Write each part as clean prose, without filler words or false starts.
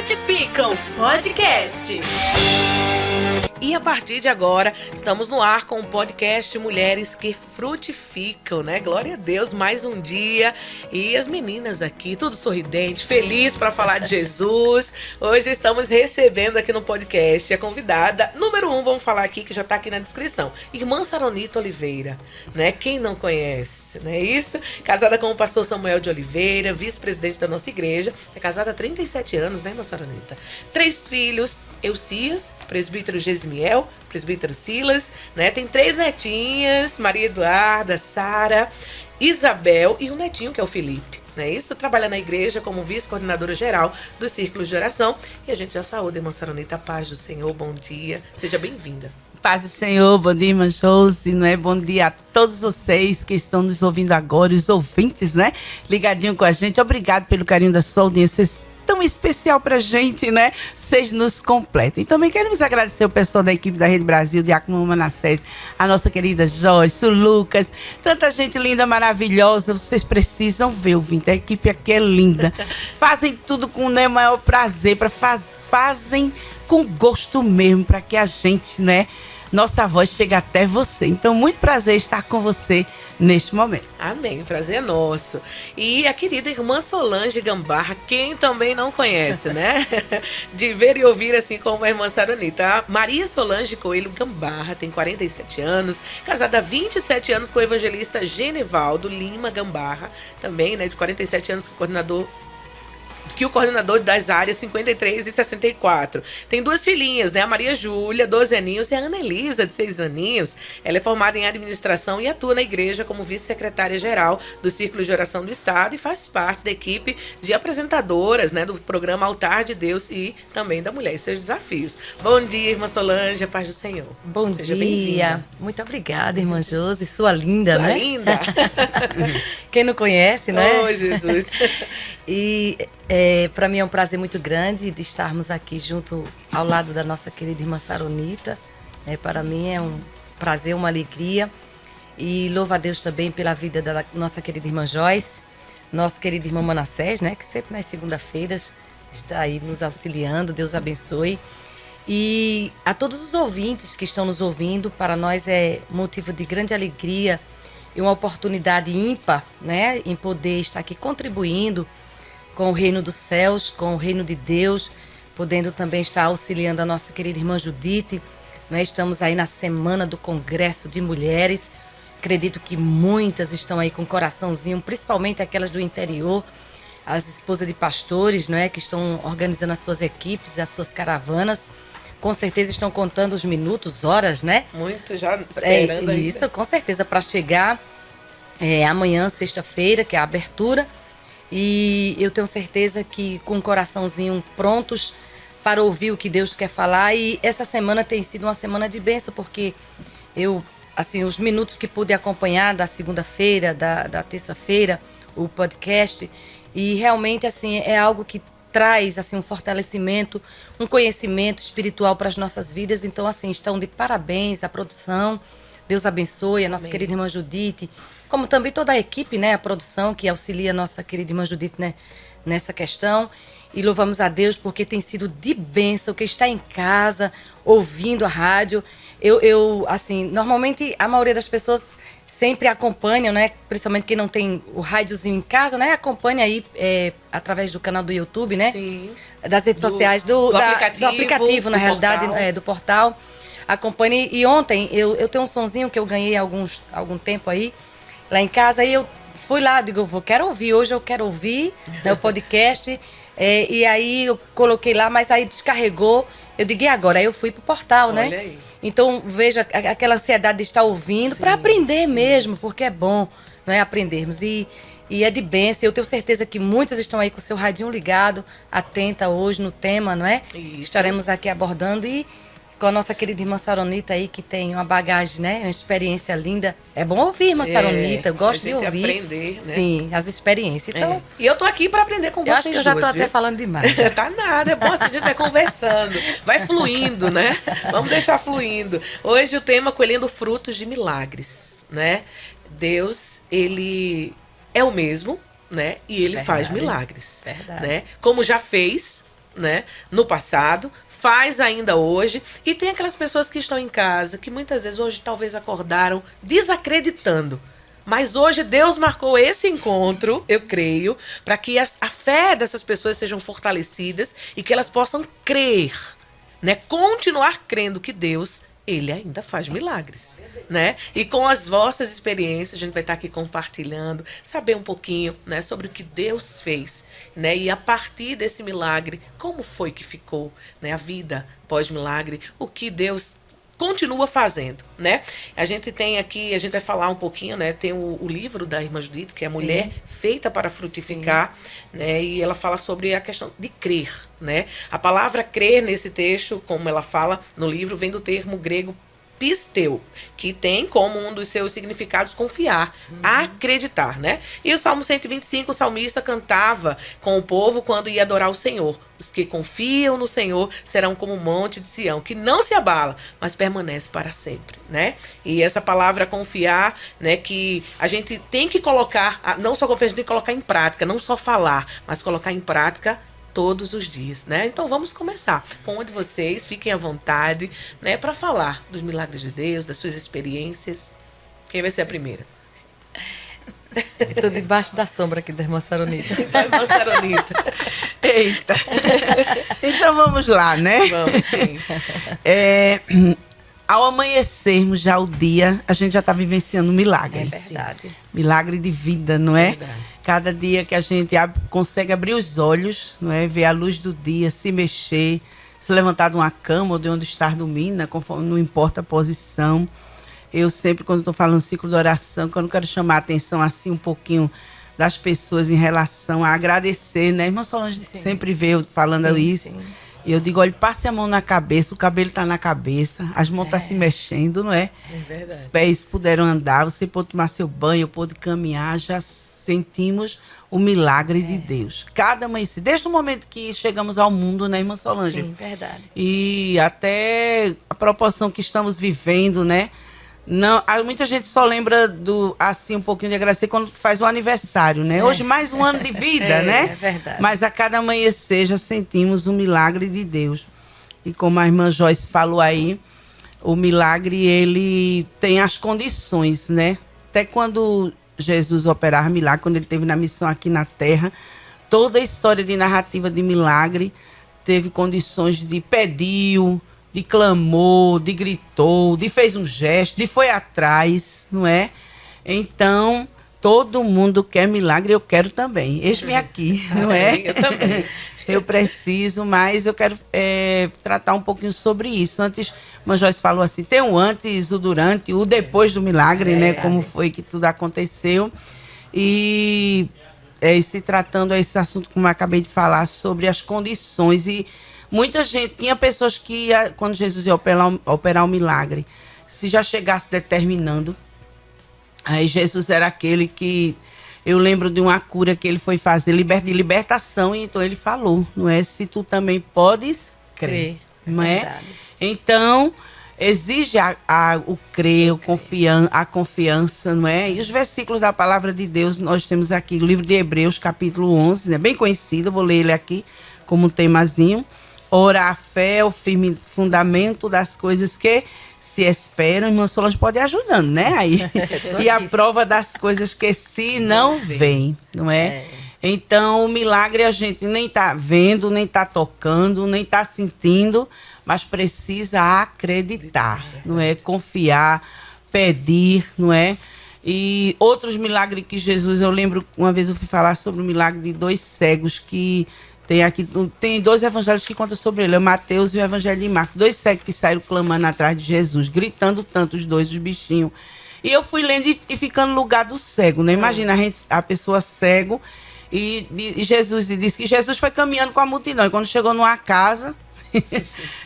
Frutificam Podcast. E a partir de agora, estamos no ar com o podcast Mulheres que Frutificam, né? Glória a Deus, mais um dia. E as meninas aqui, tudo sorridente, feliz para falar de Jesus. Hoje estamos recebendo aqui no podcast a convidada número 1, vamos falar aqui, que já está aqui na descrição. Irmã Saronita Oliveira, né? Quem não conhece, não é isso? Casada com o pastor Samuel de Oliveira, vice-presidente da nossa igreja. É casada há 37 anos, né, irmã Saronita? 3 filhos, Eucias, presbítero Gesmiel, presbítero Silas, né? Tem 3 netinhas, Maria Eduarda, Sara, Isabel e um netinho que é o Felipe, né? Isso, trabalha na igreja como vice-coordenadora geral dos círculos de oração. E a gente já saúda, irmã Saronita, a paz do Senhor, bom dia, seja bem-vinda. Paz do Senhor, bom dia, irmã Josi, não é? Bom dia a todos vocês que estão nos ouvindo agora, os ouvintes, né? Ligadinho com a gente, obrigado pelo carinho da sua audiência tão especial pra gente, né? Vocês nos completam. E também queremos agradecer o pessoal da equipe da Rede Brasil, Diácono Manassés, a nossa querida Joyce, o Lucas, tanta gente linda, maravilhosa. Vocês precisam ver, ouvinte, a equipe aqui é linda. Fazem tudo com o maior prazer, fazem com gosto mesmo, para que a gente, né, nossa voz chegue até você. Então, muito prazer estar com você neste momento. Amém, o prazer é nosso. E a querida irmã Solange Gambarra, quem também não conhece, né? De ver e ouvir assim como a irmã Saronita. A Maria Solange Coelho Gambarra tem 47 anos, casada há 27 anos com o evangelista Genevaldo Lima Gambarra, também, né, de 47 anos, com o coordenador das áreas 53 e 64. Tem 2 filhinhas, né? A Maria Júlia, 12 aninhos, e a Ana Elisa, de 6 aninhos. Ela é formada em administração e atua na igreja como vice-secretária-geral do Círculo de Oração do Estado e faz parte da equipe de apresentadoras, né, do programa Altar de Deus e também da Mulher e Seus Desafios. Bom dia, irmã Solange, a paz do Senhor. Bom Seja dia. Muito obrigada, irmã Josi, sua linda, sua né? Linda. Quem não conhece, né? Oh, Jesus. E para mim é um prazer muito grande de estarmos aqui junto ao lado da nossa querida irmã Saronita. Para mim é um prazer, uma alegria. E louvo a Deus também pela vida da nossa querida irmã Joyce, nosso querido irmão Manassés, né, que sempre nas segunda-feiras está aí nos auxiliando. Deus abençoe. E a todos os ouvintes que estão nos ouvindo, para nós é motivo de grande alegria e uma oportunidade ímpar, né, em poder estar aqui contribuindo com o reino dos céus, com o reino de Deus, podendo também estar auxiliando a nossa querida irmã Judite. Nós estamos aí na semana do Congresso de Mulheres. Acredito que muitas estão aí com o coraçãozinho, principalmente aquelas do interior, as esposas de pastores, não é, que estão organizando as suas equipes, as suas caravanas. Com certeza estão contando os minutos, horas, né? Muito já esperando aí. Isso, com certeza, para chegar amanhã, sexta-feira, que é a abertura. E eu tenho certeza que com o coraçãozinho prontos para ouvir o que Deus quer falar. E essa semana tem sido uma semana de bênção, porque eu, assim, os minutos que pude acompanhar da segunda-feira, da terça-feira, o podcast, e realmente, assim, é algo que traz, assim, um fortalecimento, um conhecimento espiritual para as nossas vidas. Então, assim, estão de parabéns a produção. Deus abençoe a nossa querida irmã Judite, como também toda a equipe, né, a produção que auxilia a nossa querida irmã Judite, né, nessa questão. E louvamos a Deus porque tem sido de bênção, que está em casa, ouvindo a rádio. Eu assim, normalmente a maioria das pessoas sempre acompanham, né, principalmente quem não tem o rádiozinho em casa, né, acompanha aí através do canal do YouTube, né? Sim. Das redes sociais, do aplicativo, na realidade, do portal. Acompanhe. E ontem eu tenho um sonzinho que eu ganhei há algum tempo aí, lá em casa, aí eu fui lá, digo, quero ouvir, hoje eu quero ouvir, né, o podcast, e aí eu coloquei lá, mas aí descarregou, eu digo, e agora? Aí eu fui pro portal, né? Olha aí. Então, veja aquela ansiedade de estar ouvindo, para aprender mesmo, isso. Porque é bom, não é, aprendermos. E é de bênção, eu tenho certeza que muitas estão aí com o seu radinho ligado, atenta hoje no tema, não é? Isso. Estaremos aqui abordando e com a nossa querida irmã Saronita aí, que tem uma bagagem, né? Uma experiência linda. É bom ouvir, irmã Saronita, eu gosto de ouvir. Aprender, né? Sim, as experiências. Então, E eu tô aqui para aprender com vocês. Eu acho que eu já tô até falando demais. Já tá nada, é bom assim, a gente vai conversando. Vai fluindo, né? Vamos deixar fluindo. Hoje o tema colhendo frutos de milagres, né? Deus, ele é o mesmo, né? E ele faz milagres. Verdade. Né? Como já fez, né, no passado, faz ainda hoje, e tem aquelas pessoas que estão em casa, que muitas vezes hoje talvez acordaram desacreditando. Mas hoje Deus marcou esse encontro, eu creio, para que a fé dessas pessoas sejam fortalecidas e que elas possam crer, né, continuar crendo que Deus, ele ainda faz milagres, né? E com as vossas experiências, a gente vai estar aqui compartilhando, saber um pouquinho, né, sobre o que Deus fez, né? E a partir desse milagre, como foi que ficou, né, a vida pós-milagre, o que Deus continua fazendo, né? A gente tem aqui, a gente vai falar um pouquinho, né? Tem o livro da irmã Judite, que é a Mulher Feita para Frutificar, né? E ela fala sobre a questão de crer, né? A palavra crer nesse texto, como ela fala no livro, vem do termo grego pisteu, que tem como um dos seus significados confiar, acreditar, né? E o Salmo 125, o salmista cantava com o povo quando ia adorar o Senhor. Os que confiam no Senhor serão como o monte de Sião, que não se abala, mas permanece para sempre, né? E essa palavra confiar, né, que a gente tem que colocar, não só confiar, a gente tem que colocar em prática, não só falar, mas colocar em prática todos os dias, né? Então vamos começar com um de vocês, fiquem à vontade, né, para falar dos milagres de Deus, das suas experiências. Quem vai ser a primeira? Estou debaixo da sombra aqui da irmã Saronita. Da irmã Saronita. Eita! Então vamos lá, né? Vamos, sim. Ao amanhecermos já o dia, a gente já está vivenciando milagres. É verdade. Milagre de vida, não é? Verdade. Cada dia que a gente consegue abrir os olhos, não é? Ver a luz do dia, se mexer, se levantar de uma cama ou de onde estar dormindo, né? Conforme, não importa a posição. Eu sempre, quando estou falando ciclo de oração, quando eu quero chamar a atenção assim um pouquinho das pessoas em relação a agradecer, né? Irmã Solange sempre vê eu falando isso. Sim. E eu digo, olha, passe a mão na cabeça, o cabelo está na cabeça, as mãos estão se mexendo, não é? É verdade. Os pés puderam andar, você pôde tomar seu banho, pôde caminhar, já sentimos o milagre de Deus. Cada amanhecer, desde o momento que chegamos ao mundo, né, irmã Solange? Sim, verdade. E até a proporção que estamos vivendo, né? Não, muita gente só lembra assim, um pouquinho de agradecer quando faz o aniversário, né? Hoje mais um ano de vida, né? É verdade. Mas a cada amanhecer já sentimos o milagre de Deus. E como a irmã Joyce falou aí, o milagre, ele tem as condições, né? Até quando Jesus operava milagre, quando ele esteve na missão aqui na Terra, toda a história de narrativa de milagre teve condições de pediu, de clamou, de gritou, de fez um gesto, de foi atrás, não é? Então, todo mundo quer milagre, eu quero também. Eis-me aqui, não é? Eu também. Eu preciso, mas eu quero tratar um pouquinho sobre isso. Antes, a Joyce falou assim, tem o antes, o durante, o depois do milagre, né? Como foi que tudo aconteceu. E se tratando a esse assunto, como eu acabei de falar, sobre as condições. E muita gente, tinha pessoas que, quando Jesus ia operar o milagre, se já chegasse determinando, aí Jesus era aquele que, eu lembro de uma cura que ele foi fazer, de libertação, e então ele falou, não é? Se tu também podes crer, não é? Então, exige o crer, a confiança, não é? E os versículos da palavra de Deus, nós temos aqui, o livro de Hebreus, capítulo 11, né? Bem conhecido, vou ler ele aqui como um temazinho. Ora, a fé é o firme fundamento das coisas que se esperam. Irmã Solange pode ir ajudando, né? Aí. E a prova das coisas que se não vêm, não é? Então, o milagre a gente nem está vendo, nem está tocando, nem está sentindo, mas precisa acreditar, não é? Confiar, pedir, não é? E outros milagres que Jesus, eu lembro, uma vez eu fui falar sobre o milagre de 2 cegos que tem 2 evangelhos que contam sobre ele, o Mateus e o Evangelho de Marcos. 2 cegos que saíram clamando atrás de Jesus, gritando tanto os bichinhos. E eu fui lendo e ficando no lugar do cego, né? Imagina a pessoa cego e Jesus disse que Jesus foi caminhando com a multidão. E quando chegou numa casa,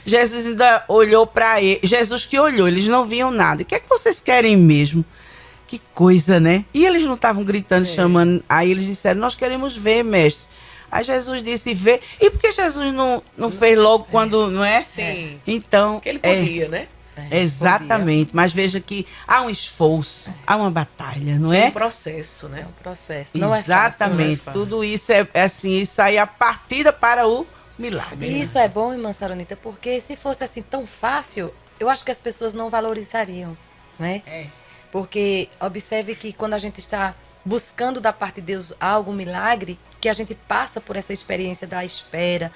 Jesus ainda olhou para ele. Jesus que olhou, eles não viam nada. O que é que vocês querem mesmo? Que coisa, né? E eles não estavam gritando, chamando. Aí eles disseram, nós queremos ver, mestre. Aí Jesus disse, vê. E por que Jesus não fez logo quando, não é? Sim. Então, porque ele podia, né? Exatamente. Mas veja que há um esforço, há uma batalha, não é? Tem um processo, né? É um processo. Não exatamente. É fácil, não é fácil. Tudo isso é assim, isso aí é a partida para o milagre. E isso é bom, irmã Saronita, porque se fosse assim tão fácil, eu acho que as pessoas não valorizariam, né? É. Porque observe que quando a gente está buscando da parte de Deus algo, um milagre, que a gente passa por essa experiência da espera,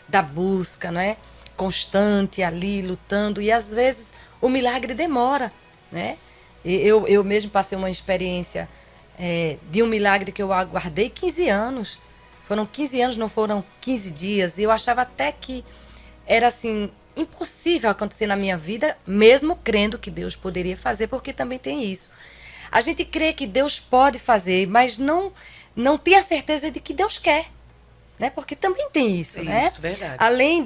da busca, né? Constante ali, lutando, e às vezes o milagre demora, né? Eu mesmo passei uma experiência de um milagre que eu aguardei 15 anos. Foram 15 anos, não foram 15 dias. E eu achava até que era assim, impossível acontecer na minha vida, mesmo crendo que Deus poderia fazer, porque também tem isso. A gente crê que Deus pode fazer, mas não tem a certeza de que Deus quer. Né? Porque também tem isso, né? Isso, verdade. Além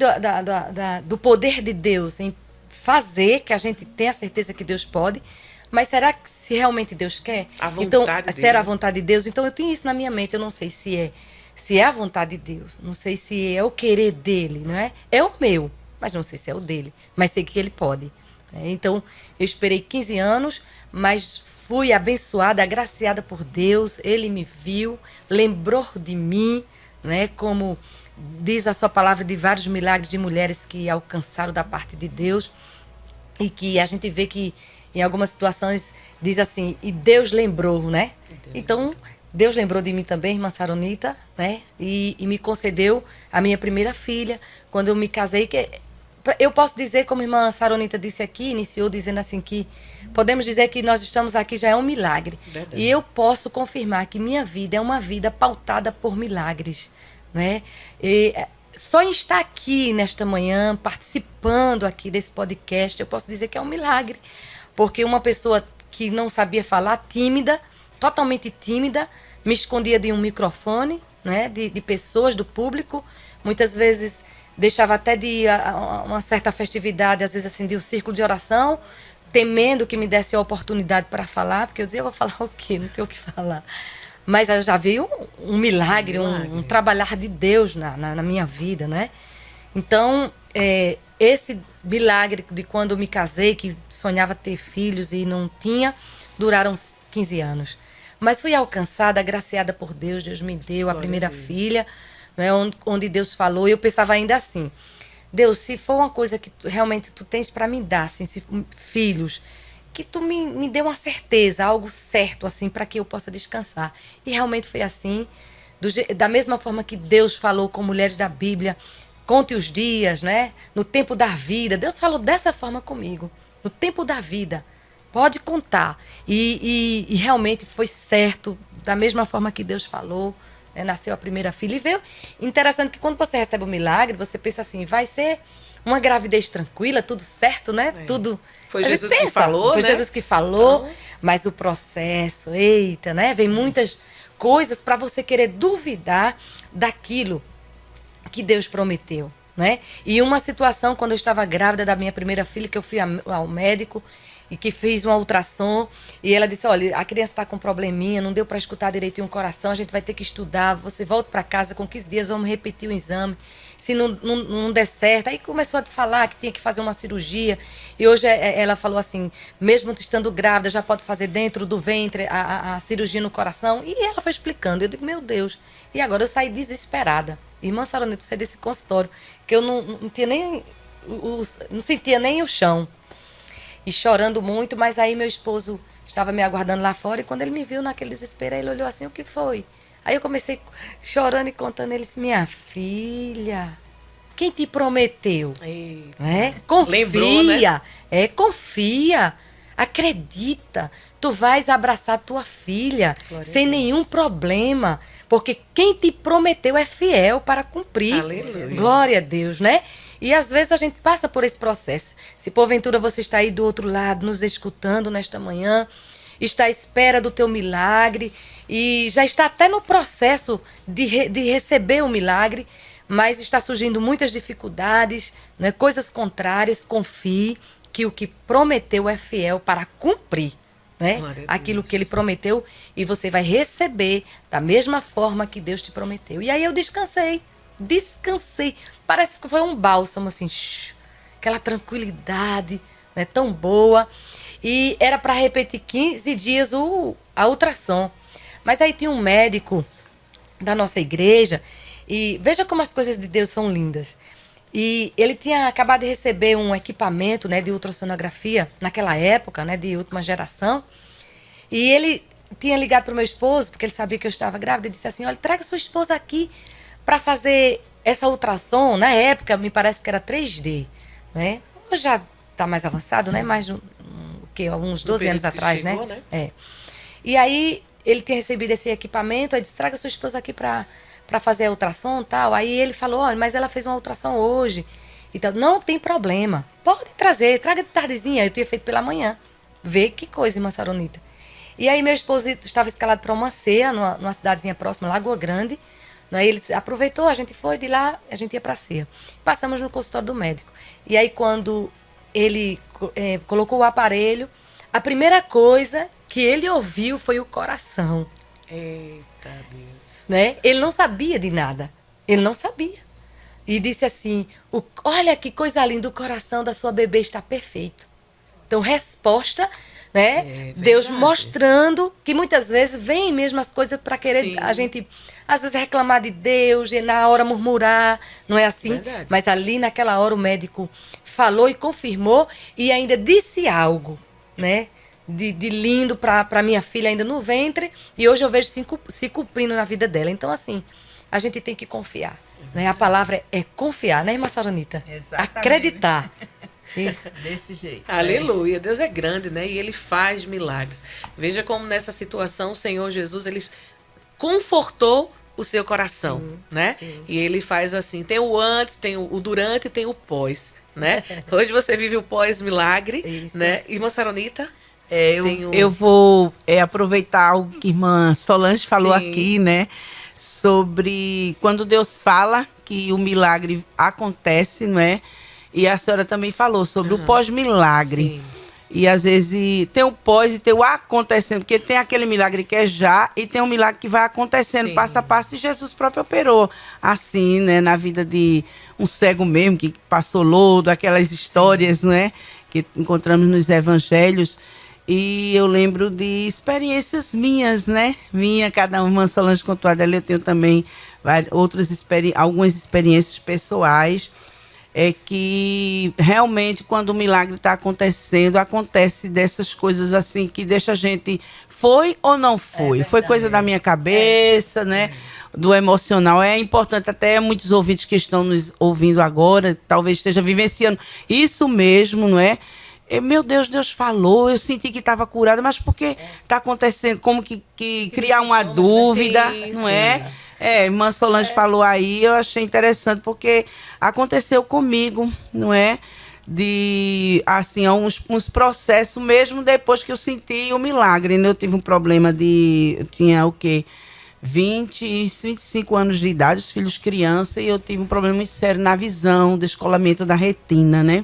do poder de Deus em fazer, que a gente tem a certeza que Deus pode, mas será que se realmente Deus quer? A vontade então, dele. se era a vontade de Deus, então eu tenho isso na minha mente, eu não sei se é a vontade de Deus, não sei se é o querer dele, não é? É o meu, mas não sei se é o dele, mas sei que ele pode. Então, eu esperei 15 anos, mas fui abençoada, agraciada por Deus, ele me viu, lembrou de mim, né? Como diz a sua palavra de vários milagres de mulheres que alcançaram da parte de Deus, e que a gente vê que em algumas situações diz assim, e Deus lembrou, né? Então, Deus lembrou de mim também, irmã Saronita, né? E me concedeu a minha primeira filha, quando eu me casei, que eu posso dizer, como a irmã Saronita disse aqui, iniciou dizendo assim que podemos dizer que nós estamos aqui já é um milagre. Verdade. E eu posso confirmar que minha vida é uma vida pautada por milagres, né? E só em estar aqui nesta manhã, participando aqui desse podcast, eu posso dizer que é um milagre. Porque uma pessoa que não sabia falar, tímida, totalmente tímida, me escondia de um microfone, né, de pessoas, do público. Muitas vezes deixava até de ir a uma certa festividade, às vezes assim, de um círculo de oração, temendo que me desse a oportunidade para falar, porque eu dizia, eu vou falar o quê? Não tenho o que falar. Mas eu já vi um milagre, um trabalhar de Deus na minha vida, né? Então, esse milagre de quando eu me casei, que sonhava ter filhos e não tinha, duraram 15 anos. Mas fui alcançada, agraciada por Deus, Deus me deu a primeira filha, né, onde Deus falou, e eu pensava ainda assim, Deus, se for uma coisa que realmente tu tens para me dar, assim, filhos, que tu me dê uma certeza, algo certo, assim, para que eu possa descansar. E realmente foi assim, da mesma forma que Deus falou com mulheres da Bíblia, conte os dias, né? No tempo da vida. Deus falou dessa forma comigo. No tempo da vida. Pode contar. E realmente foi certo. Da mesma forma que Deus falou. Né? Nasceu a primeira filha. E veio. Interessante que quando você recebe um milagre, você pensa assim, vai ser uma gravidez tranquila, tudo certo, né? Tudo. Foi Jesus que falou, Foi né? Jesus que falou. Mas o processo, eita, né? Vem muitas coisas para você querer duvidar daquilo que Deus prometeu, né? E uma situação, quando eu estava grávida da minha primeira filha, que eu fui ao médico e que fiz uma ultrassom, e ela disse, olha, a criança está com um probleminha, não deu para escutar direitinho o coração, a gente vai ter que estudar, você volta para casa com 15 dias, vamos repetir o exame, se não der certo. Aí começou a falar que tinha que fazer uma cirurgia, e hoje ela falou assim, mesmo estando grávida, já pode fazer dentro do ventre a cirurgia no coração, e ela foi explicando, eu digo, meu Deus, e agora eu saí desesperada. Irmã Saronita, eu saí desse consultório, que eu não tinha nem, não sentia nem o chão, e chorando muito, mas aí meu esposo estava me aguardando lá fora, e quando ele me viu naquele desespero, ele olhou assim, o que foi? Aí eu comecei chorando e contando, ele disse, minha filha, quem te prometeu? Confia, lembrou, né? Confia, acredita, tu vais abraçar tua filha sem nenhum problema, porque quem te prometeu é fiel para cumprir. Aleluia. Glória a Deus, né? E às vezes a gente passa por esse processo. Se porventura você está aí do outro lado, nos escutando nesta manhã, está à espera do teu milagre e já está até no processo de receber o milagre, mas está surgindo muitas dificuldades, né? Coisas contrárias, confie que o que prometeu é fiel para cumprir, né? Aquilo que ele prometeu, e você vai receber da mesma forma que Deus te prometeu. E aí eu descansei. Parece que foi um bálsamo, assim, aquela tranquilidade, né, tão boa. E era para repetir 15 dias a ultrassom. Mas aí tinha um médico da nossa igreja E veja como as coisas de Deus são lindas. E ele tinha acabado de receber um equipamento, né, de ultrassonografia, naquela época, né, de última geração. E ele tinha ligado para o meu esposo, porque ele sabia que eu estava grávida, e disse assim, olha, traga sua esposa aqui para fazer essa ultrassom. Na época, me parece que era 3D, né? Hoje já está mais avançado, né? Mais uns 12 anos atrás, chegou, né? É. E aí, ele tinha recebido esse equipamento, aí disse, traga sua esposa aqui para fazer a ultrassom e tal. Aí ele falou, olha, mas ela fez uma ultrassom hoje. Então, não tem problema. Pode trazer, traga de tardezinha. Eu tinha feito pela manhã. Vê que coisa, irmã Saronita. E aí, meu esposo estava escalado para uma ceia, numa cidadezinha próxima, Lagoa Grande. Aí ele aproveitou, a gente foi, de lá a gente ia para a ceia. Passamos no consultório do médico. E aí, quando ele colocou o aparelho, a primeira coisa que ele ouviu foi o coração. Eita Deus. Né? Ele não sabia de nada. Ele não sabia. E disse assim, olha que coisa linda, o coração da sua bebê está perfeito. Então, resposta, né? Deus mostrando que muitas vezes vem mesmo as coisas para querer a gente, às vezes, reclamar de Deus, e na hora murmurar, não é assim? Verdade. Mas ali, naquela hora, o médico falou e confirmou e ainda disse algo, né? De lindo para minha filha ainda no ventre, e hoje eu vejo se cumprindo na vida dela. Então, assim, a gente tem que confiar. Né? A palavra é confiar, né, irmã Saronita? Exatamente. Acreditar. Desse jeito. Aleluia. Deus é grande, né? E ele faz milagres. Veja como nessa situação o Senhor Jesus, ele confortou o seu coração, né? Sim. E ele faz assim, tem o antes, tem o durante e tem o pós, né? Hoje você vive o pós-milagre, né? Irmã Saronita? Eu vou aproveitar algo que a irmã Solange falou aqui, né? Sobre quando Deus fala que o milagre acontece, não é? E a senhora também falou sobre o pós-milagre. E às vezes tem o pós e tem o acontecendo, porque tem aquele milagre que é já e tem um milagre que vai acontecendo passo a passo. E Jesus próprio operou assim, né? Na vida de um cego mesmo, que passou lodo, aquelas histórias, né? Que encontramos nos evangelhos. E eu lembro de experiências minhas, né? Cada uma, Solange contou a dela, eu tenho também algumas experiências pessoais. É que realmente quando o milagre está acontecendo, acontece dessas coisas assim que deixa a gente, foi ou não foi? Foi coisa da minha cabeça, né? Do emocional. É importante, até muitos ouvintes que estão nos ouvindo agora, talvez estejam vivenciando isso mesmo, não é? Meu Deus, Deus falou, eu senti que estava curada, mas por que está acontecendo? Como que criar uma dúvida, não é? Irmã Solange falou aí, eu achei interessante, porque aconteceu comigo, não é? De, assim, uns processos, mesmo depois que eu senti o milagre, né? Eu tive um problema eu tinha o quê? 25 anos de idade, os filhos criança, e eu tive um problema muito sério na visão, descolamento da retina, né?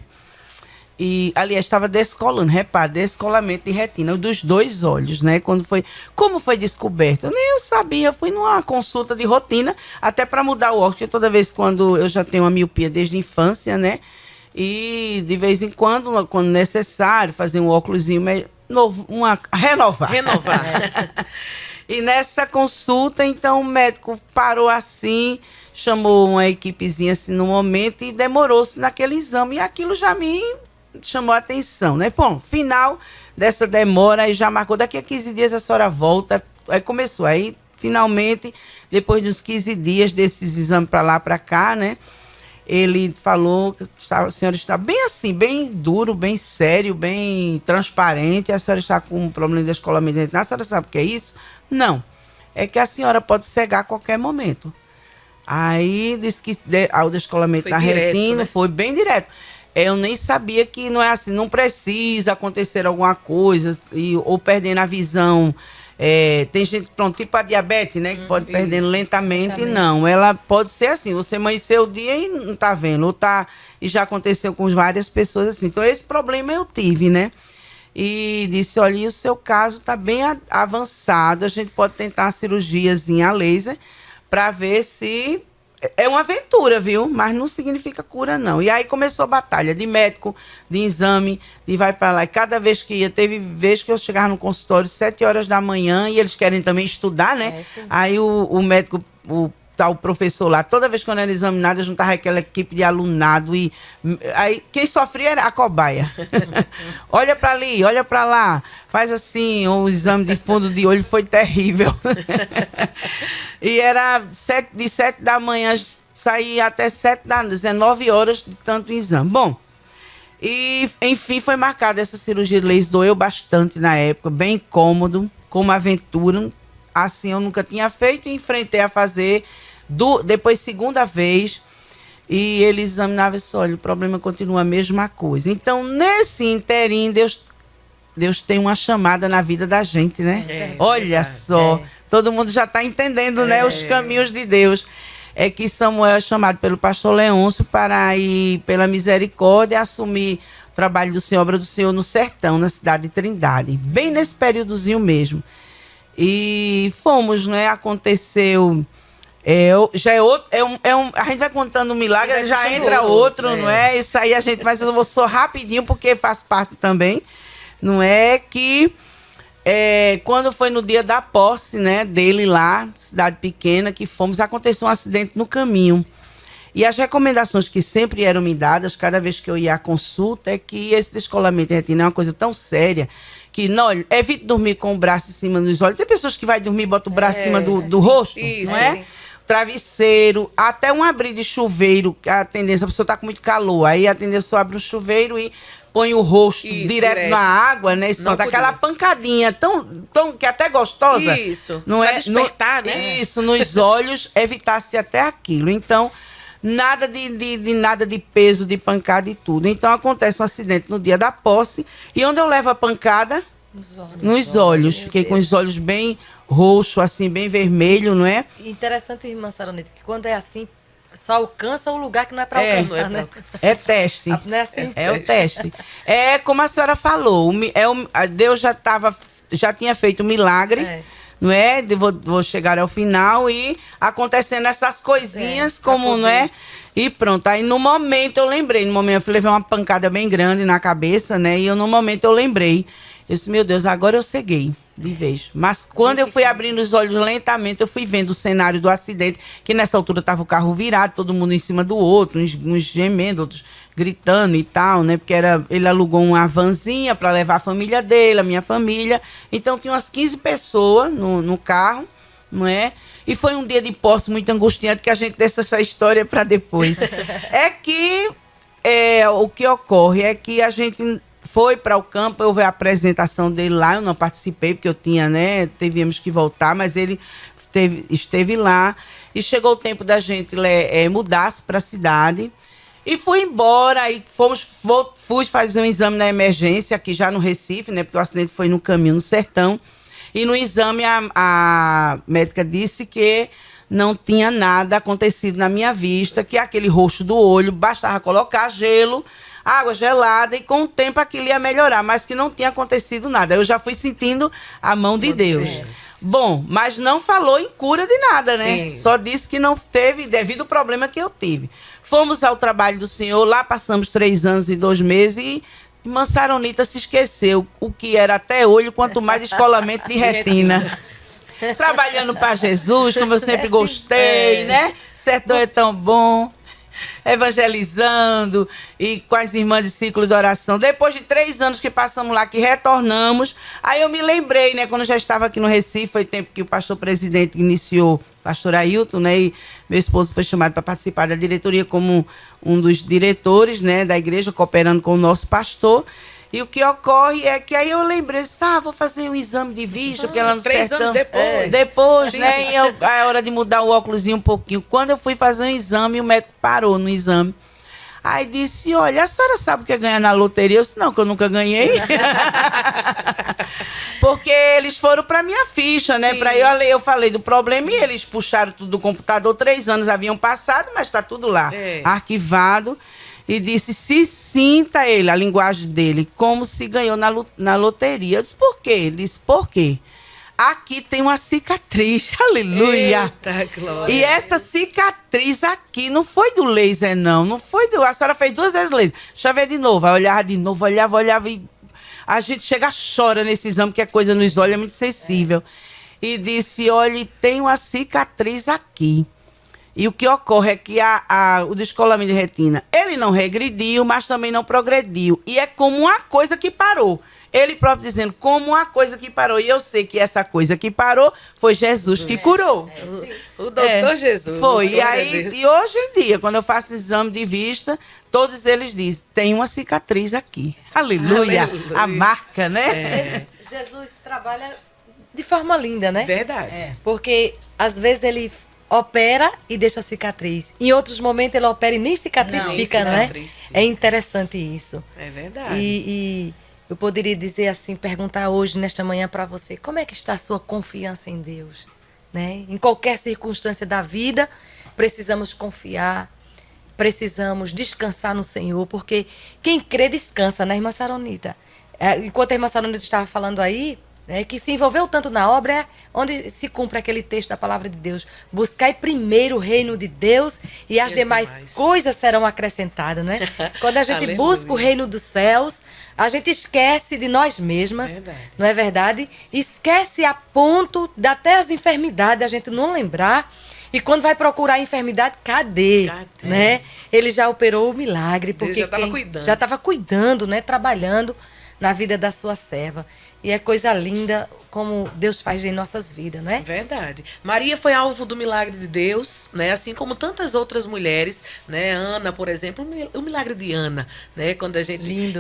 E, aliás, estava descolando, repare, descolamento de retina, dos 2 olhos, né? Como foi descoberto? Nem eu sabia, fui numa consulta de rotina, até para mudar o óculos, porque toda vez quando eu já tenho uma miopia desde a infância, né? E de vez em quando necessário, fazer um óculosinho novo, renovar. E nessa consulta, então, o médico parou assim, chamou uma equipezinha assim no momento e demorou-se naquele exame, e aquilo já me chamou a atenção, né? Bom, final dessa demora, aí já marcou, daqui a 15 dias a senhora volta, aí começou, aí finalmente, depois de uns 15 dias desses exames para lá, para cá, né? Ele falou que a senhora está bem assim, bem duro, bem sério, bem transparente, a senhora está com um problema de descolamento de retina. A senhora sabe o que é isso? Não, é que a senhora pode cegar a qualquer momento. Aí disse que o descolamento da retina, né? Foi bem direto. Eu nem sabia que não é assim, não precisa acontecer alguma coisa, ou perdendo a visão. Tem gente, pronto, tipo a diabetes, né? Que pode perdendo lentamente. Não, ela pode ser assim, você amanheceu o dia e não tá vendo, e já aconteceu com várias pessoas assim. Então, esse problema eu tive, né? E disse, olha, o seu caso está bem avançado, a gente pode tentar uma cirurgiazinha a laser para ver se... É uma aventura, viu? Mas não significa cura, não. E aí começou a batalha de médico, de exame, de vai para lá. E cada vez que ia, teve vez que eu chegava no consultório 7 horas da manhã, e eles querem também estudar, né? Aí o médico o professor lá. Toda vez que eu era examinada, eu juntava aquela equipe de alunado e aí quem sofria era a cobaia. Olha para ali, olha para lá, faz assim, o exame de fundo de olho foi terrível. E era de 7 da manhã, saía até 19 horas de tanto exame. Bom, e enfim foi marcada essa cirurgia de laser, doeu bastante na época, bem incômodo, com uma aventura. Assim, eu nunca tinha feito e enfrentei a fazer depois segunda vez. E ele examinava e disse, olha, o problema continua a mesma coisa. Então, nesse interim, Deus tem uma chamada na vida da gente, né? Olha só, todo mundo já está entendendo, né, os caminhos de Deus. É que Samuel é chamado pelo pastor Leôncio para ir, pela misericórdia, assumir o trabalho do Senhor, obra do Senhor no sertão, na cidade de Trindade. Bem nesse períodozinho mesmo. E fomos, né? Aconteceu. Já é outro. A gente vai contando um milagre, já entra outro, não é? Isso aí a gente. Mas eu vou só rapidinho, porque faz parte também. Não é que. Quando foi no dia da posse, né, dele lá, cidade pequena, que fomos, aconteceu um acidente no caminho. E as recomendações que sempre eram me dadas, cada vez que eu ia à consulta, é que esse descolamento de retina é uma coisa tão séria que, não, evite dormir com o braço em cima dos olhos. Tem pessoas que vai dormir e botam o braço em cima do rosto, isso, não é? Sim. Travesseiro, até um abrir de chuveiro, a tendência, a pessoa está com muito calor, aí a tendência abre o chuveiro e põe o rosto direto na água, né? Isso, aquela pancadinha tão que até gostosa. Isso, não pra despertar, né? Isso, nos olhos, evitasse até aquilo. Então, nada de peso, de pancada e tudo. Então, acontece um acidente no dia da posse, e onde eu levo a pancada? Nos olhos. Fiquei com os olhos bem roxos, assim, bem vermelho, não é? Interessante, irmã Saronita, que quando é assim, só alcança o lugar que não é para alcançar, né? É teste. Não é assim? É o teste. É como a senhora falou, Deus já tinha feito um milagre, não é? Vou chegar ao final e acontecendo essas coisinhas, como, não é? E pronto, aí no momento eu lembrei, eu levei uma pancada bem grande na cabeça, né? E no momento eu lembrei. Eu disse, meu Deus, agora eu ceguei de vez. Mas quando eu fui abrindo os olhos lentamente, eu fui vendo o cenário do acidente, que nessa altura estava o carro virado, todo mundo em cima do outro, uns gemendo, outros gritando e tal, né? Porque ele alugou uma vanzinha para levar a família dele, a minha família. Então tinha umas 15 pessoas no carro, não é? E foi um dia de posse muito angustiante, que a gente deixa essa história para depois. O que ocorre é que a gente foi para o campo, houve a apresentação dele lá, eu não participei porque eu tinha, né, tivemos que voltar, mas ele esteve lá e chegou o tempo da gente mudar-se para a cidade e fui embora e fui fazer um exame na emergência aqui já no Recife, né, porque o acidente foi no caminho no sertão, e no exame a médica disse que não tinha nada acontecido na minha vista, que aquele roxo do olho bastava colocar gelo, água gelada, e com o tempo aquilo ia melhorar, mas que não tinha acontecido nada. Eu já fui sentindo a mão de Deus. Bom, mas não falou em cura de nada, né? Sim. Só disse que não teve, devido ao problema que eu tive. Fomos ao trabalho do Senhor, lá passamos 3 anos e 2 meses e irmã Saronita se esqueceu o que era até olho, quanto mais descolamento de retina. Trabalhando para Jesus, como eu sempre gostei, né? Sertão é tão bom. Evangelizando e com as irmãs de ciclo de oração. Depois de 3 anos que passamos lá, que retornamos, aí eu me lembrei, né, quando eu já estava aqui no Recife, foi tempo que o pastor presidente iniciou, pastor Ailton, né, e meu esposo foi chamado para participar da diretoria como um dos diretores, né, da igreja, cooperando com o nosso pastor. E o que ocorre é que aí eu lembrei, vou fazer um exame de vista, porque ela no 3 sertão, anos depois. Depois, né? E a hora de mudar o óculosinho um pouquinho. Quando eu fui fazer um exame, o médico parou no exame. Aí disse, olha, a senhora sabe o que é ganhar na loteria? Eu disse, não, que eu nunca ganhei. Porque eles foram para minha ficha, né? Para eu falei do problema e eles puxaram tudo do computador. 3 anos haviam passado, mas está tudo lá, arquivado. E disse, se sinta ele, a linguagem dele, como se ganhou na loteria. Eu disse, por quê? Ele disse, por quê? Aqui tem uma cicatriz, aleluia. Eita, glória. E essa cicatriz aqui não foi do laser, não foi a senhora fez 2 vezes laser. Deixa eu ver de novo. Aí olhava de novo, olhava e a gente chora nesse exame, porque a coisa nos olhos é muito sensível. E disse, olha, tem uma cicatriz aqui. E o que ocorre é que o descolamento de retina, ele não regrediu, mas também não progrediu. E é como uma coisa que parou. Ele próprio dizendo, como uma coisa que parou. E eu sei que essa coisa que parou foi Jesus que curou. O doutor Jesus. Foi. E hoje em dia, quando eu faço exame de vista, todos eles dizem, tem uma cicatriz aqui. Aleluia. A marca, né? Jesus trabalha de forma linda, né? Verdade. Porque, às vezes, ele opera e deixa cicatriz. Em outros momentos, ele opera e nem cicatriz fica, não é? É interessante isso. É verdade. E eu poderia dizer assim, perguntar hoje, nesta manhã, para você, como é que está a sua confiança em Deus? Né? Em qualquer circunstância da vida, precisamos confiar, precisamos descansar no Senhor, porque quem crê descansa, né, irmã Saronita? Enquanto a irmã Saronita estava falando aí, que se envolveu tanto na obra, é onde se cumpre aquele texto da palavra de Deus. Buscai primeiro o reino de Deus e as demais coisas serão acrescentadas, né? Quando a gente busca o reino dos céus, a gente esquece de nós mesmas, não é verdade? Esquece a ponto de até as enfermidades a gente não lembrar. E quando vai procurar a enfermidade, cadê? Né? Ele já operou o milagre, porque já estava cuidando, né? Trabalhando na vida da sua serva. E é coisa linda como Deus faz em nossas vidas, né? Verdade. Maria foi alvo do milagre de Deus, né? Assim como tantas outras mulheres, né? Ana, por exemplo, o milagre de Ana, né? Quando a gente... Lindo.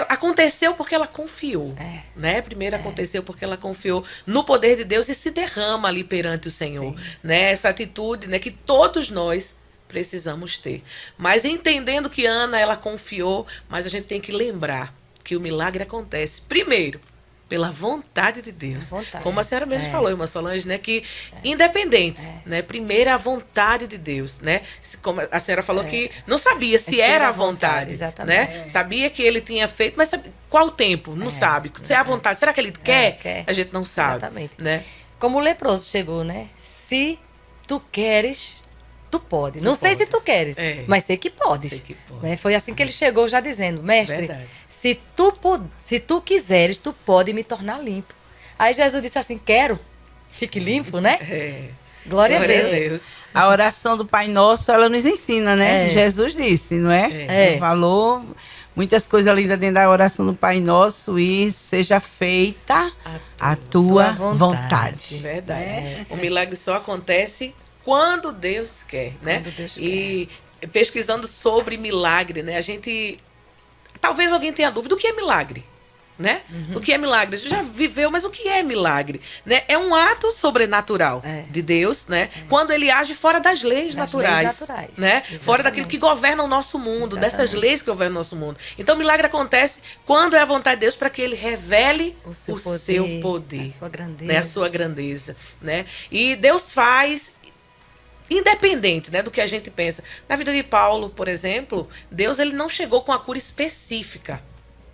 Aconteceu porque ela confiou, né? Primeiro aconteceu porque ela confiou no poder de Deus e se derrama ali perante o Senhor, né? Essa atitude, né? Que todos nós precisamos ter. Mas entendendo que Ana, ela confiou, mas a gente tem que lembrar que o milagre acontece primeiro pela vontade de Deus. Como a senhora mesmo falou, irmã Solange, né? Que independente, né? Primeiro a vontade de Deus, né? Como a senhora falou que não sabia se era a vontade, né? Sabia que ele tinha feito, mas sabe, qual o tempo? Não sabe. Se é a vontade, será que ele quer? A gente não sabe. Exatamente. Né? Como o leproso chegou, né? Se tu queres, tu pode. Não sei se tu queres, mas sei que podes. Sei que podes. Né? Foi assim que ele chegou já dizendo, mestre, se tu quiseres, tu pode me tornar limpo. Aí Jesus disse assim, quero, fique limpo, né? Glória a Deus. A oração do Pai Nosso, ela nos ensina, né? Jesus disse, não é? Ele falou muitas coisas lindas dentro da oração do Pai Nosso e seja feita a tua vontade. Verdade. O milagre só acontece quando Deus quer, né? Quando Deus e pesquisando sobre milagre, né? A gente... Talvez alguém tenha dúvida, o que é milagre? Né? O que é milagre? Você já viveu, mas o que é milagre? Né? É um ato sobrenatural de Deus, né? Quando ele age fora das leis naturais. Né? Fora daquilo que governa o nosso mundo, dessas leis que governam o nosso mundo. Então, o milagre acontece quando é a vontade de Deus para que ele revele o seu poder, a sua grandeza. Né? A sua grandeza. Né? E Deus faz... Independente, né, do que a gente pensa. Na vida de Paulo, por exemplo, Deus ele não chegou com a cura específica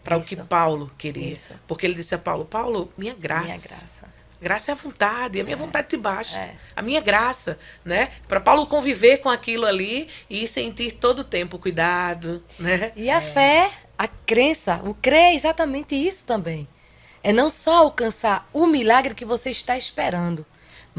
para o que Paulo queria. Porque ele disse a Paulo, Paulo, minha graça. Graça é a vontade, a minha vontade te basta. A minha graça, né? Para Paulo conviver com aquilo ali e sentir todo o tempo o cuidado, né? E a fé, a crença, o crer é exatamente isso também. É não só alcançar o milagre que você está esperando,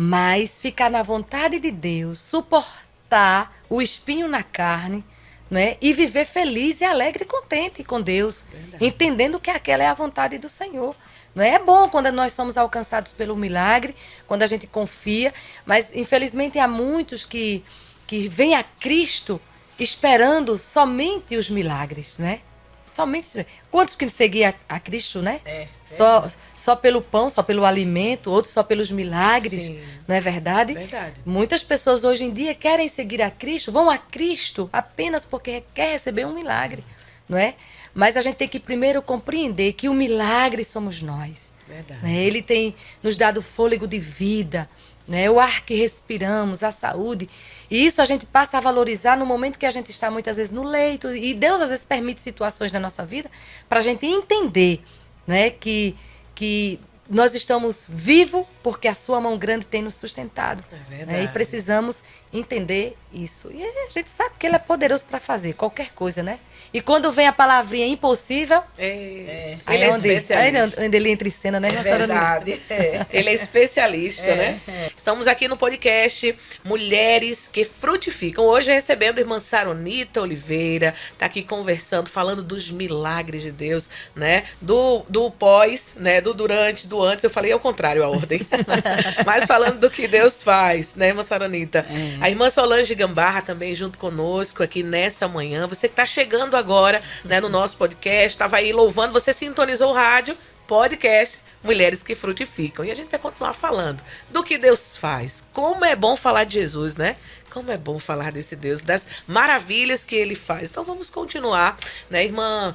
mas ficar na vontade de Deus, suportar o espinho na carne, né? E viver feliz e alegre e contente com Deus, entendendo que aquela é a vontade do Senhor. Não é bom quando nós somos alcançados pelo milagre, quando a gente confia, mas infelizmente há muitos que vêm a Cristo esperando somente os milagres, né? Somente. Quantos que seguiam a Cristo, né? Só pelo pão, só pelo alimento, outros só pelos milagres, não é verdade? Muitas pessoas hoje em dia querem seguir a Cristo, vão a Cristo apenas porque quer receber um milagre, não é? Mas a gente tem que primeiro compreender que o milagre somos nós. Né? Ele tem nos dado fôlego de vida, né? O ar que respiramos, a saúde. E isso a gente passa a valorizar no momento que a gente está muitas vezes no leito. E Deus às vezes permite situações na nossa vida para a gente entender, né? Que nós estamos vivos porque a sua mão grande tem nos sustentado. É verdade. E precisamos entender isso. E a gente sabe que ele é poderoso para fazer qualquer coisa, né? E quando vem a palavrinha impossível... Ele aí é onde, especialista. Aí onde ele entra em cena, né? É verdade. Ele é especialista, né? Estamos aqui no podcast Mulheres que Frutificam. Hoje recebendo a irmã Saronita Oliveira, tá aqui conversando, falando dos milagres de Deus, né? Do pós, né? Do durante, do antes. Eu falei ao contrário a ordem. Mas falando do que Deus faz, né, irmã Saronita? A irmã Solange Gambarra também junto conosco aqui nessa manhã. Você que tá chegando agora, né, no nosso podcast, estava aí louvando, você sintonizou o rádio, podcast Mulheres que Frutificam. E a gente vai continuar falando do que Deus faz. Como é bom falar de Jesus, né? Como é bom falar desse Deus, das maravilhas que ele faz. Então vamos continuar, né? Irmã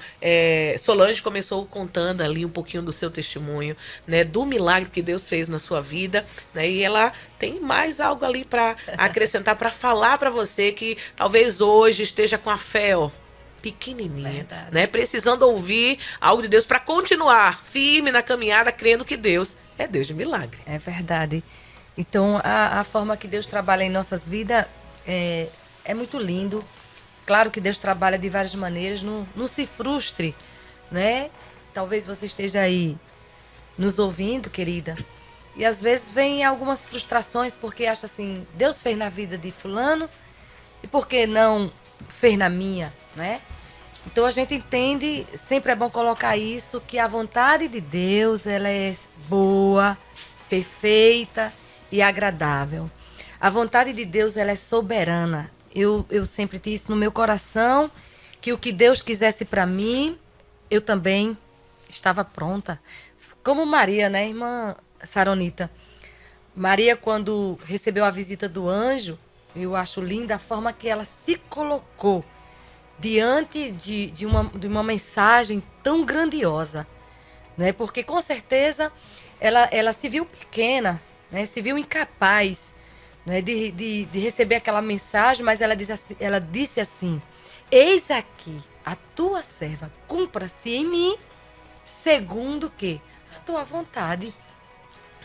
Solange começou contando ali um pouquinho do seu testemunho, né? Do milagre que Deus fez na sua vida, né? E ela tem mais algo ali para acrescentar, para falar para você que talvez hoje esteja com a fé, ó, pequenininha, Verdade. né? Precisando ouvir algo de Deus para continuar firme na caminhada, crendo que Deus é Deus de milagre. É verdade. Então, a forma que Deus trabalha em nossas vidas é muito lindo. Claro que Deus trabalha de várias maneiras. Não se frustre, né? Talvez você esteja aí nos ouvindo, querida. E às vezes vem algumas frustrações porque acha assim, Deus fez na vida de fulano e por que não fez na minha, né? Então a gente entende, sempre é bom colocar isso, que a vontade de Deus, ela é boa, perfeita e agradável. A vontade de Deus, ela é soberana. Eu sempre tinha isso no meu coração, que o que Deus quisesse para mim, eu também estava pronta. Como Maria, né, irmã Saronita? Maria, quando recebeu a visita do anjo, eu acho linda a forma que ela se colocou diante de uma mensagem tão grandiosa, né? Porque com certeza ela se viu pequena, né? Se viu incapaz, né? de receber aquela mensagem, mas ela disse assim: eis aqui a tua serva, cumpra-se em mim segundo o quê? A tua vontade.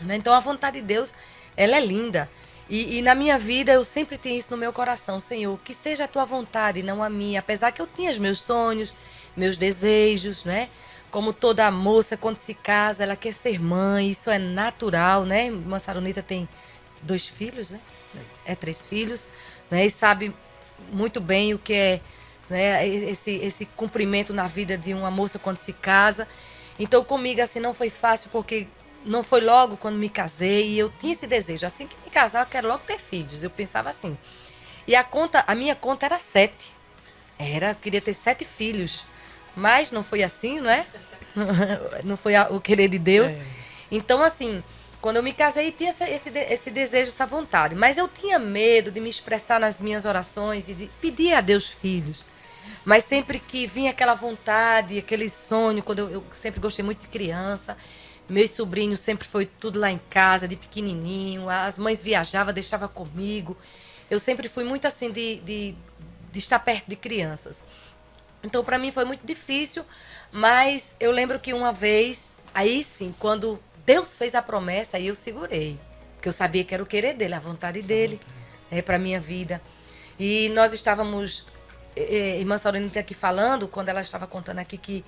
Né? Então a vontade de Deus, ela é linda. E na minha vida eu sempre tenho isso no meu coração, Senhor, que seja a tua vontade, não a minha. Apesar que eu tinha os meus sonhos, meus desejos, né? Como toda moça, quando se casa, ela quer ser mãe, isso é natural, né? Irmã Saronita tem 2 filhos, né? 3 filhos, né? E sabe muito bem o que é, né? Esse cumprimento na vida de uma moça quando se casa. Então comigo assim não foi fácil, porque não foi logo quando me casei, e eu tinha esse desejo. Assim que me casar, eu quero logo ter filhos. Eu pensava assim. E a minha conta era 7. Eu queria ter 7 filhos. Mas não foi assim, não é? Não foi o querer de Deus. Então, assim, quando eu me casei, tinha esse desejo, essa vontade. Mas eu tinha medo de me expressar nas minhas orações e de pedir a Deus filhos. Mas sempre que vinha aquela vontade, aquele sonho, quando eu sempre gostei muito de criança. Meus sobrinhos sempre foi tudo lá em casa, de pequenininho. As mães viajavam, deixavam comigo. Eu sempre fui muito assim de estar perto de crianças. Então, para mim foi muito difícil. Mas eu lembro que uma vez, aí sim, quando Deus fez a promessa, aí eu segurei. Porque eu sabia que era o querer dele, a vontade dele, para minha vida. E nós estávamos, irmã Saronita aqui falando, quando ela estava contando aqui que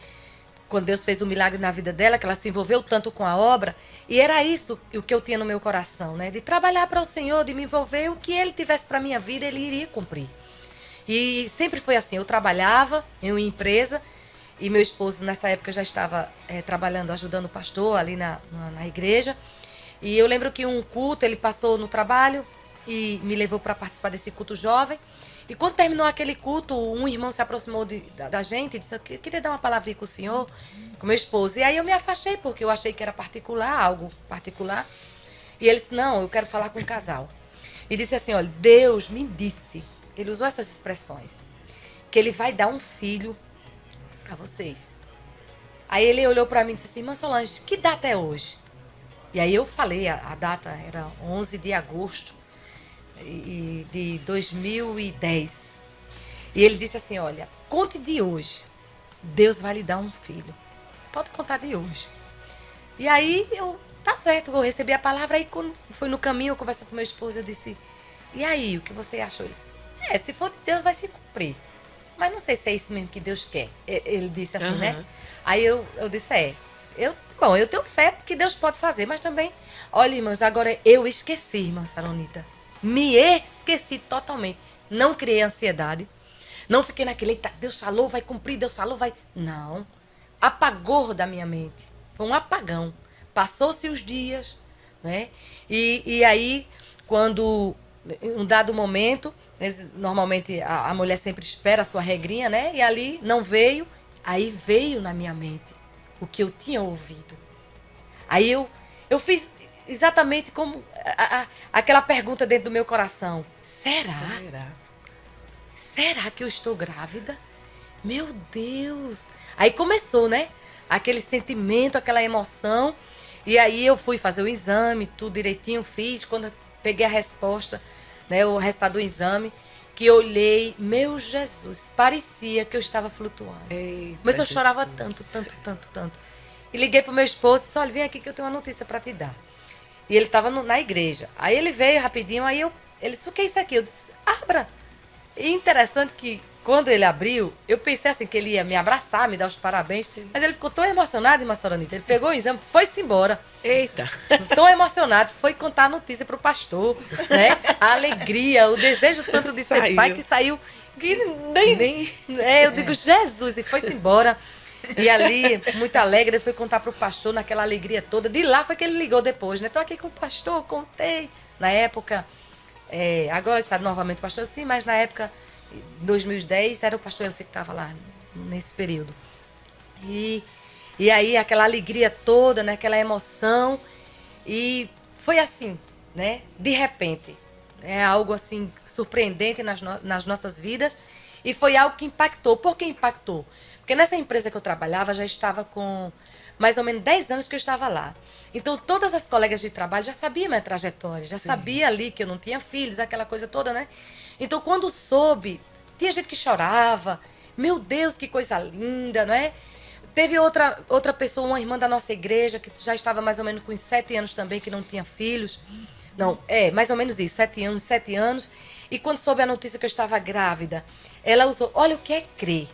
quando Deus fez o milagre na vida dela, que ela se envolveu tanto com a obra, e era isso o que eu tinha no meu coração, né? De trabalhar para o Senhor, de me envolver, o que Ele tivesse para a minha vida, Ele iria cumprir. E sempre foi assim, eu trabalhava em uma empresa, e meu esposo nessa época já estava trabalhando, ajudando o pastor ali na igreja, e eu lembro que um culto, ele passou no trabalho e me levou para participar desse culto jovem. E quando terminou aquele culto, um irmão se aproximou da gente e disse: eu queria dar uma palavrinha com o senhor, com meu esposo. E aí eu me afastei, porque eu achei que era particular, algo particular. E ele disse: não, eu quero falar com o casal. E disse assim: olha, Deus me disse, ele usou essas expressões, que ele vai dar um filho a vocês. Aí ele olhou para mim e disse assim: irmã Solange, que data é hoje? E aí eu falei, a data era 11 de agosto. De 2010. E ele disse assim: olha, conte de hoje, Deus vai lhe dar um filho, pode contar de hoje. E aí eu tá certo, eu recebi a palavra. Aí quando foi no caminho, eu conversando com meu esposo, eu disse, e aí, o que você achou? Ele disse, se for de Deus, vai se cumprir. Mas não sei se é isso mesmo que Deus quer. Ele disse assim, né? Aí eu disse, eu tenho fé porque Deus pode fazer, mas também, olha, irmãos, agora eu esqueci, irmã Saronita. Me esqueci totalmente. Não criei ansiedade. Não fiquei naquele, eita, Deus falou, vai cumprir, Deus falou, vai... Não. Apagou da minha mente. Foi um apagão. Passou-se os dias, né? E aí, quando, em um dado momento, normalmente a mulher sempre espera a sua regrinha, né? E ali não veio, aí veio na minha mente o que eu tinha ouvido. Aí eu fiz exatamente como aquela pergunta dentro do meu coração. Será que eu estou grávida? Meu Deus! Aí começou, né? Aquele sentimento, aquela emoção. E aí eu fui fazer o exame, tudo direitinho, fiz. Quando eu peguei a resposta, né, o resultado do exame, que eu olhei, meu Jesus, parecia que eu estava flutuando. Eita, mas eu chorava Jesus. tanto. E liguei pro meu esposo e disse, olha, vem aqui que eu tenho uma notícia para te dar. E ele estava na igreja. Aí ele veio rapidinho, ele disse, o que é isso aqui? Eu disse, abra. E interessante que quando ele abriu, eu pensei assim, que ele ia me abraçar, me dar os parabéns. Sim. Mas ele ficou tão emocionado, irmã Soranita. Ele pegou o exame, foi-se embora. Eita! Tão emocionado, foi contar a notícia pro pastor, né? A alegria, o desejo tanto de ser pai que saiu. Que nem... eu digo, Jesus, e foi-se embora. E ali, muito alegre, ele foi contar pro pastor naquela alegria toda. De lá foi que ele ligou depois, né? Tô aqui com o pastor, contei. Na época, agora está novamente o pastor, sim, mas na época, 2010, era o pastor Elcio que estava lá, nesse período. E aí, aquela alegria toda, né? Aquela emoção. E foi assim, né? De repente. É algo assim, surpreendente nas nossas vidas. E foi algo que impactou. Por que impactou? Porque nessa empresa que eu trabalhava, já estava com mais ou menos 10 anos que eu estava lá. Então, todas as colegas de trabalho já sabiam minha trajetória, já sabia ali que eu não tinha filhos, aquela coisa toda, né? Então, quando soube, tinha gente que chorava. Meu Deus, que coisa linda, não é? Teve outra pessoa, uma irmã da nossa igreja, que já estava mais ou menos com 7 anos também, que não tinha filhos. Não, mais ou menos isso, 7 anos. E quando soube a notícia que eu estava grávida, ela usou, olha o que é crer.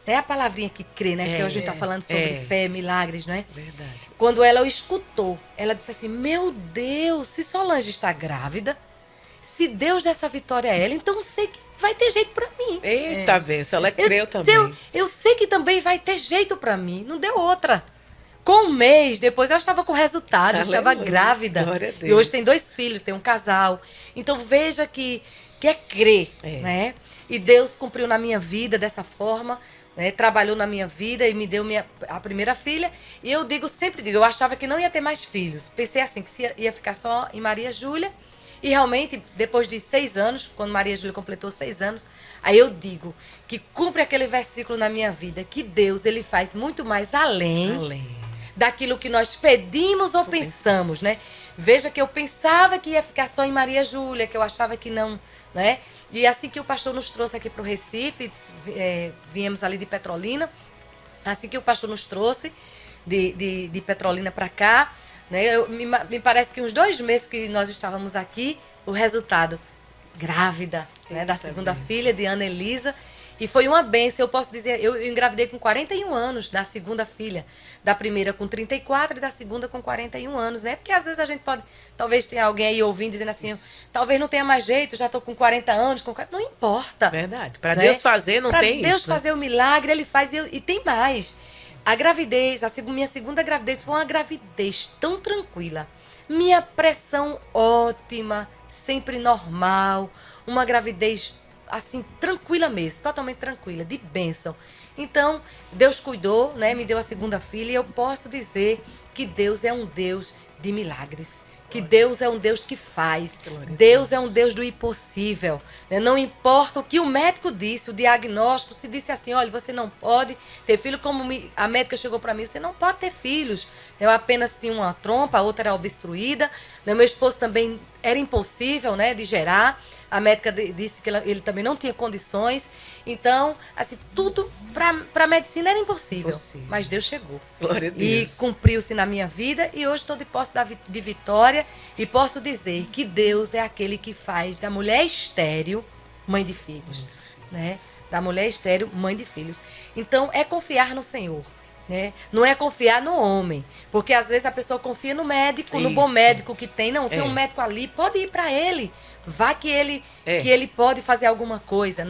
É a palavrinha que crê, né? Que hoje a gente está falando sobre fé, milagres, não é? Verdade. Quando ela o escutou, ela disse assim, meu Deus, se Solange está grávida, se Deus der essa vitória a ela, então eu sei que vai ter jeito para mim. Eita, benção, ela creu também. Eu sei que também vai ter jeito para mim, não deu outra. Com um mês, depois ela estava com resultado, estava grávida. Glória a Deus. E hoje tem 2 filhos, tem um casal. Então veja que é crer, né? E Deus cumpriu na minha vida dessa forma, né? Trabalhou na minha vida e me deu a primeira filha. E eu sempre digo, eu achava que não ia ter mais filhos. Pensei assim, que ia ficar só em Maria Júlia. E realmente, depois de 6 anos, quando Maria Júlia completou 6 anos, aí eu digo que cumpre aquele versículo na minha vida, que Deus, ele faz muito mais além daquilo que nós pedimos ou pensamos, né? Veja que eu pensava que ia ficar só em Maria Júlia, que eu achava que não, né? E assim que o pastor nos trouxe aqui para o Recife, viemos ali de Petrolina, assim que o pastor nos trouxe de Petrolina para cá, né? Me parece que uns 2 meses que nós estávamos aqui, o resultado, grávida, né? Da segunda filha, de Ana Elisa. E foi uma bênção, eu posso dizer, eu engravidei com 41 anos da segunda filha. Da primeira com 34 e da segunda com 41 anos, né? Porque às vezes a gente pode, talvez tenha alguém aí ouvindo dizendo assim, talvez não tenha mais jeito, já estou com 40 anos, não importa. Verdade, para né? Deus fazer não tem isso. Para Deus fazer o milagre, ele faz e tem mais. A gravidez, minha segunda gravidez foi uma gravidez tão tranquila. Minha pressão ótima, sempre normal, uma gravidez assim, tranquila mesmo, totalmente tranquila, de bênção. Então, Deus cuidou, né? Me deu a segunda filha e eu posso dizer que Deus é um Deus de milagres. Que Deus é um Deus que faz. Deus é um Deus do impossível. Né? Não importa o que o médico disse, o diagnóstico, se disse assim, olha, você não pode ter filho, como a médica chegou para mim, você não pode ter filhos. Eu apenas tinha uma trompa, a outra era obstruída. Meu esposo também era impossível, né, de gerar. A médica disse que ele também não tinha condições. Então, assim, tudo para a medicina era impossível. Mas Deus chegou. Glória a Deus. E cumpriu-se na minha vida. E hoje estou de posse de vitória. E posso dizer que Deus é aquele que faz da mulher estéril mãe de filhos. Né? Da mulher estéril, mãe de filhos. Então, é confiar no Senhor. Né? Não é confiar no homem, porque às vezes a pessoa confia no médico, no bom médico que tem. Não, tem um médico ali, pode ir para ele, vá que ele pode fazer alguma coisa.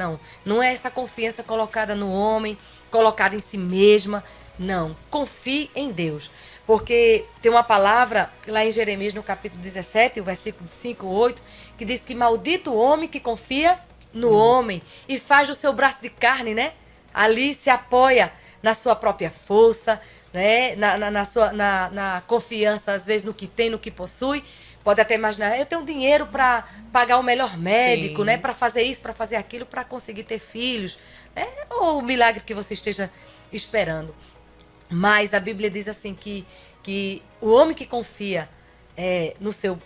Não é essa confiança colocada no homem, colocada em si mesma. Não, confie em Deus, porque tem uma palavra lá em Jeremias, no capítulo 17, o versículo 5, 8, que diz que maldito o homem que confia no homem e faz o seu braço de carne, né? Ali se apoia na sua própria força, né? na confiança, às vezes, no que tem, no que possui. Pode até imaginar, eu tenho dinheiro para pagar o melhor médico, né? Para fazer isso, para fazer aquilo, para conseguir ter filhos, né? Ou o milagre que você esteja esperando. Mas a Bíblia diz assim que o homem que confia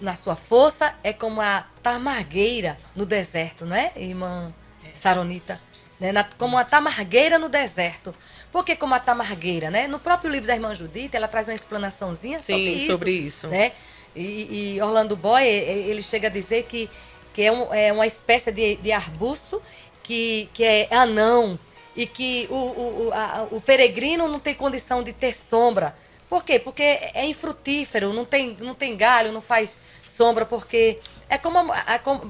na sua força é como a tamargueira no deserto, né, irmã Saronita? Né? Como a tamargueira no deserto. Por que como a tamargueira, né? No próprio livro da irmã Judita, ela traz uma explanaçãozinha sobre isso. Né? E Orlando Boy, ele chega a dizer que é uma espécie de arbusto que é anão e que o peregrino não tem condição de ter sombra. Por quê? Porque é infrutífero, não tem galho, não faz sombra, porque é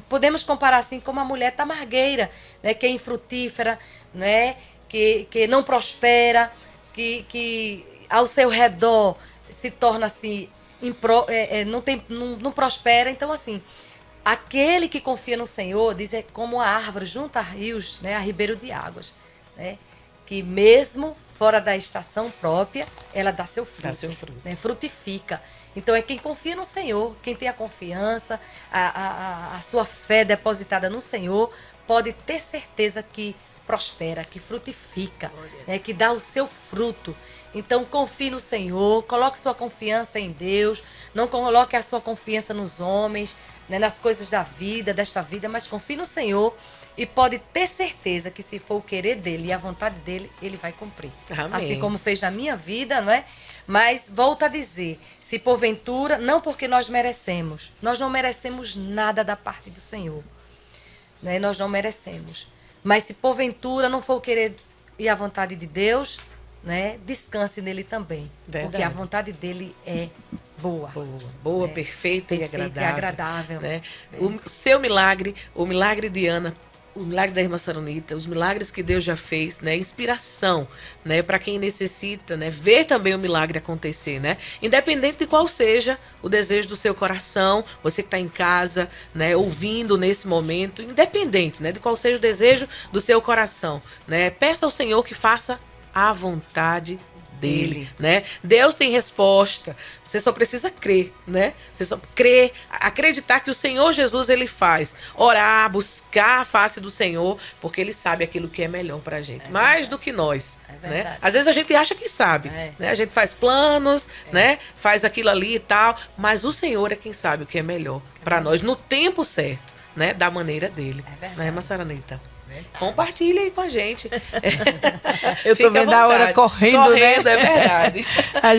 podemos comparar assim como a mulher tamargueira, né, que é infrutífera, né, que não prospera, que ao seu redor se torna assim, não prospera. Então, assim, aquele que confia no Senhor, diz, é como a árvore junto a rios, né, a ribeiro de águas, né, que mesmo fora da estação própria, ela dá seu fruto. Né, frutifica. Então, é quem confia no Senhor, quem tem a confiança, a sua fé depositada no Senhor, pode ter certeza que prospera, que frutifica, né, que dá o seu fruto. Então, confie no Senhor, coloque sua confiança em Deus, não coloque a sua confiança nos homens, né, nas coisas desta vida, mas confie no Senhor e pode ter certeza que se for o querer dele e a vontade dele, ele vai cumprir. Amém. Assim como fez na minha vida, não é? Mas, volto a dizer, se porventura, não porque nós não merecemos nada da parte do Senhor, né? Nós não merecemos. Mas se porventura não for o querer e a vontade de Deus, né, descanse nele também. Verdade. Porque a vontade dele é boa. Boa, perfeita e agradável. Né? O seu milagre, o milagre de Ana, o milagre da irmã Saronita, os milagres que Deus já fez, né? Inspiração, né? Para quem necessita, né? Ver também o milagre acontecer, né? Independente de qual seja o desejo do seu coração, você que está em casa, né? Ouvindo nesse momento, independente, né? De qual seja o desejo do seu coração, né? Peça ao Senhor que faça a vontade dele, né? Deus tem resposta. Você só precisa crer, né? Você só crer, acreditar que o Senhor Jesus ele faz. Orar, buscar a face do Senhor, porque ele sabe aquilo que é melhor pra gente, mais do que nós, né? Às vezes a gente acha que sabe, né? A gente faz planos, né? Faz aquilo ali e tal, mas o Senhor é quem sabe o que é melhor pra nós no tempo certo, né? Da maneira dele, né, irmã Saronita? Compartilha aí com a gente. Eu tô vendo a hora correndo, né? É verdade.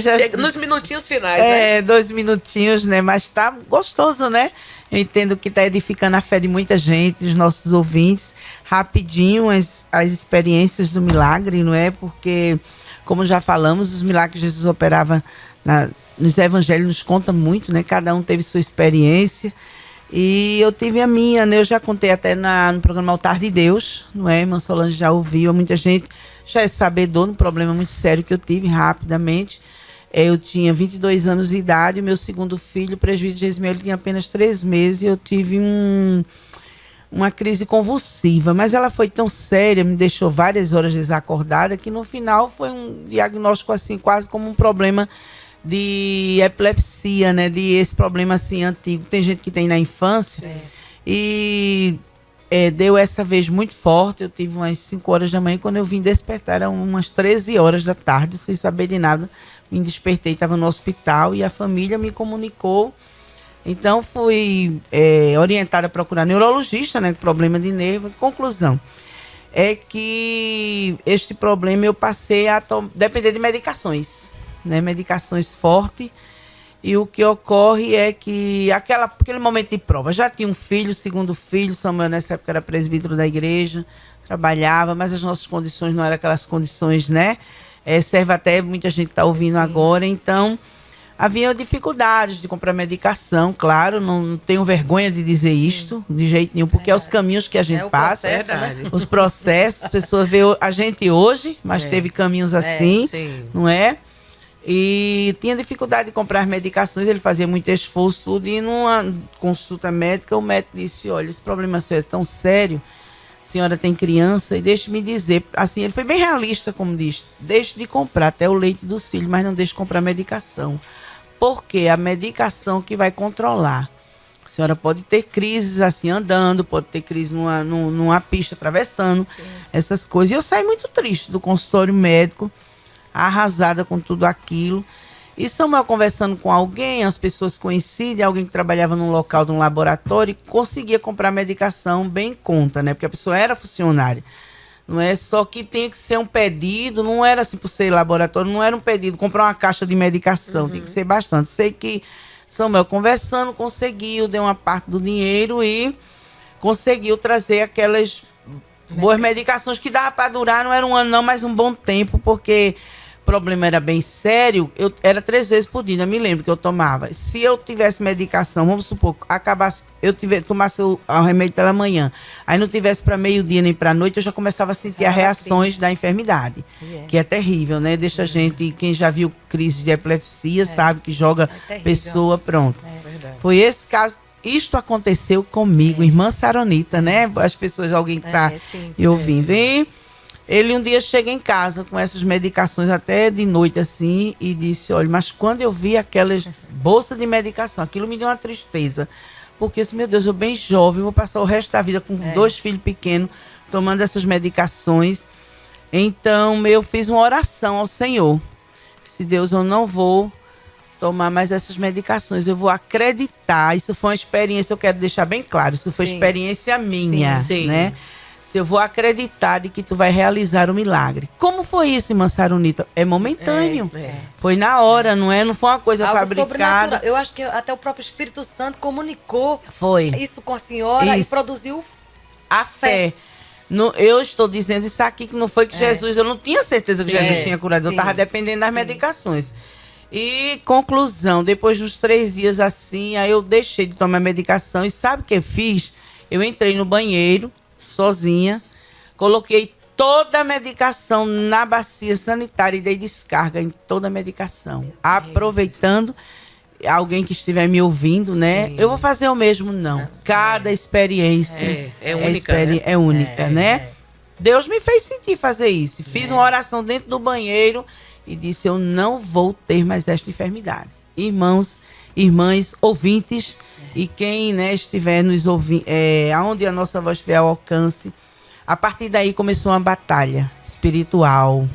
Chega nos minutinhos finais, né? 2 minutinhos, né? Mas tá gostoso, né? Eu entendo que tá edificando a fé de muita gente, dos nossos ouvintes. Rapidinho, as experiências do milagre, não é? Porque, como já falamos, os milagres que Jesus operava nos evangelhos nos conta muito, né? Cada um teve sua experiência. E eu tive a minha, né? Eu já contei até no programa Altar de Deus, não é? Irmã Solange já ouviu, muita gente já é sabedor de um problema muito sério que eu tive rapidamente. Eu tinha 22 anos de idade, meu segundo filho, o presbítero Gesmiel, ele tinha apenas 3 meses, e eu tive uma crise convulsiva, mas ela foi tão séria, me deixou várias horas desacordada, que no final foi um diagnóstico assim, quase como um problema de epilepsia, né? De esse problema assim antigo. Tem gente que tem na infância. E deu essa vez muito forte. Eu tive umas 5 horas da manhã, quando eu vim despertar, eram umas 13 horas da tarde, sem saber de nada. Me despertei, estava no hospital, e a família me comunicou Então, fui orientada a procurar neurologista, né, com problema de nervo. E conclusão é que este problema eu passei a depender de medicações, né, medicações fortes. E o que ocorre é que aquele momento de prova, já tinha um filho, segundo filho, Samuel nessa época era presbítero da igreja, trabalhava, mas as nossas condições não eram aquelas condições, né? Serve até, muita gente está ouvindo agora, então havia dificuldades de comprar medicação, claro, não tenho vergonha de dizer isto, de jeito nenhum, porque é os caminhos que a gente passa, os processos, as pessoas veem a gente hoje, mas teve caminhos assim, não é? E tinha dificuldade de comprar medicações, ele fazia muito esforço, tudo, e numa consulta médica, o médico disse, olha, esse problema seu é tão sério, a senhora tem criança, e deixe-me dizer, assim, ele foi bem realista, como diz, deixe de comprar até o leite dos filhos, mas não deixe de comprar medicação, porque a medicação que vai controlar. A senhora pode ter crises assim, andando, pode ter crise numa pista, atravessando, essas coisas. E eu saí muito triste do consultório médico, arrasada com tudo aquilo. E Samuel conversando com alguém, as pessoas conhecidas, alguém que trabalhava num local de um laboratório, conseguia comprar medicação bem em conta, né? Porque a pessoa era funcionária. Não é só que tinha que ser um pedido, não era assim por ser laboratório, não era um pedido, comprar uma caixa de medicação, tem que ser bastante. Sei que Samuel conversando, conseguiu, deu uma parte do dinheiro e conseguiu trazer aquelas boas medicações que dava para durar, não era um ano não, mas um bom tempo, porque o problema era bem sério. Era 3 vezes por dia, eu me lembro que eu tomava. Se eu tivesse medicação, vamos supor, acabasse, tomasse o remédio pela manhã, aí não tivesse para meio-dia nem para noite, eu já começava a sentir as reações da enfermidade, que é terrível, né? Deixa a gente, quem já viu crise de epilepsia, sabe que joga pessoa, pronto. Foi esse caso. Isto aconteceu comigo, irmã Saronita, né? As pessoas, alguém que está ouvindo. E ele um dia chega em casa com essas medicações até de noite assim e disse, olha, mas quando eu vi aquelas bolsas de medicação, aquilo me deu uma tristeza. Porque eu disse, meu Deus, eu bem jovem, vou passar o resto da vida com 2 filhos pequenos, tomando essas medicações. Então, eu fiz uma oração ao Senhor. Disse, Deus, eu não vou tomar mais essas medicações, eu vou acreditar. Isso foi uma experiência, eu quero deixar bem claro, isso foi experiência minha, né? Se eu vou acreditar de que tu vai realizar o milagre. Como foi isso, irmã Saronita? É momentâneo. Foi na hora, não é? Não foi uma coisa algo fabricada. Eu acho que até o próprio Espírito Santo comunicou isso com a senhora e produziu a fé. Eu estou dizendo isso aqui, que não foi que Jesus, eu não tinha certeza que Jesus tinha curado, eu estava dependendo das medicações. E, conclusão, depois dos 3 dias assim, aí eu deixei de tomar medicação e sabe o que eu fiz? Eu entrei no banheiro, sozinha, coloquei toda a medicação na bacia sanitária e dei descarga em toda a medicação. Aproveitando, alguém que estiver me ouvindo, né? Eu vou fazer o mesmo, não. Cada experiência é única, né? Deus me fez sentir fazer isso. Fiz uma oração dentro do banheiro e disse, eu não vou ter mais esta enfermidade. Irmãos, irmãs, ouvintes, e quem, né, estiver nos ouvindo, aonde a nossa voz estiver ao alcance, a partir daí começou uma batalha espiritual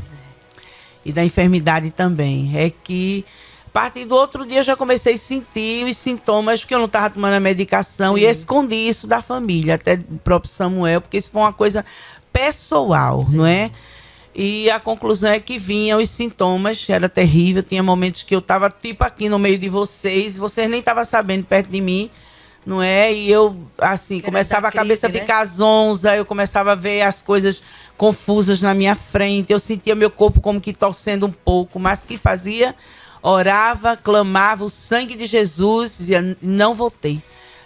e da enfermidade também. É que a partir do outro dia eu já comecei a sentir os sintomas, porque eu não estava tomando a medicação e escondi isso da família, até do próprio Samuel, porque isso foi uma coisa pessoal, não é? E a conclusão é que vinham os sintomas, era terrível. Tinha momentos que eu estava tipo aqui no meio de vocês nem estavam sabendo perto de mim, não é? E eu, assim, começava a cabeça a ficar zonza, eu começava a ver as coisas confusas na minha frente, eu sentia meu corpo como que torcendo um pouco, mas o que fazia? Orava, clamava o sangue de Jesus, dizia, não voltei.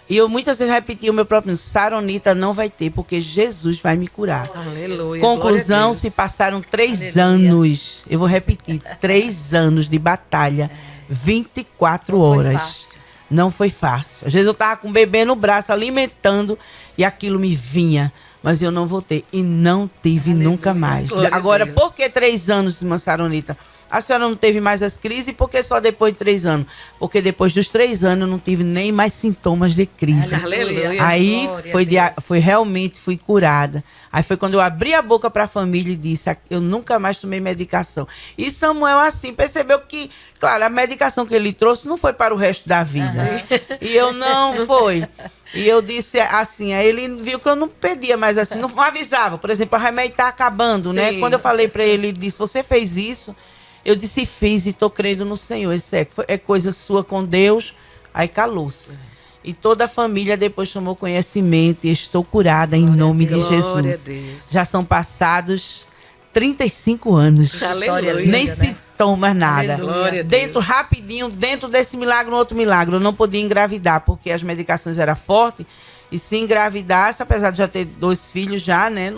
E eu muitas vezes repetia o meu próprio, Saronita não vai ter, porque Jesus vai me curar. Aleluia. Conclusão, se passaram 3 anos, eu vou repetir, 3 anos de batalha, 24 horas. Não foi fácil. Às vezes eu estava com o bebê no braço, alimentando, e aquilo me vinha. Mas eu não voltei. E não tive nunca mais. Glória Agora, por que 3 anos, irmã Saronita? a senhora não teve mais as crises, e por que só depois de 3 anos? Porque depois dos 3 anos eu não tive nem mais sintomas de crise. Aleluia. Aí fui curada. Aí foi quando eu abri a boca para a família e disse, eu nunca mais tomei medicação. E Samuel, assim, percebeu que, claro, a medicação que ele trouxe não foi para o resto da vida. E eu não foi. E eu disse assim, aí ele viu que eu não pedia mais assim, não avisava. Por exemplo, o remédio está acabando, né? Quando eu falei para ele, ele disse, você fez isso? Eu disse, fiz e estou crendo no Senhor. Ele disse, é coisa sua com Deus. Aí calou-se. E toda a família depois tomou conhecimento e estou curada em nome de Jesus. Já são passados 35 anos. Aleluia. Nem sintomas, nada. Dentro, rapidinho, dentro desse milagre, um outro milagre. Eu não podia engravidar, porque as medicações eram fortes. E se engravidasse, apesar de já ter 2 filhos já, né?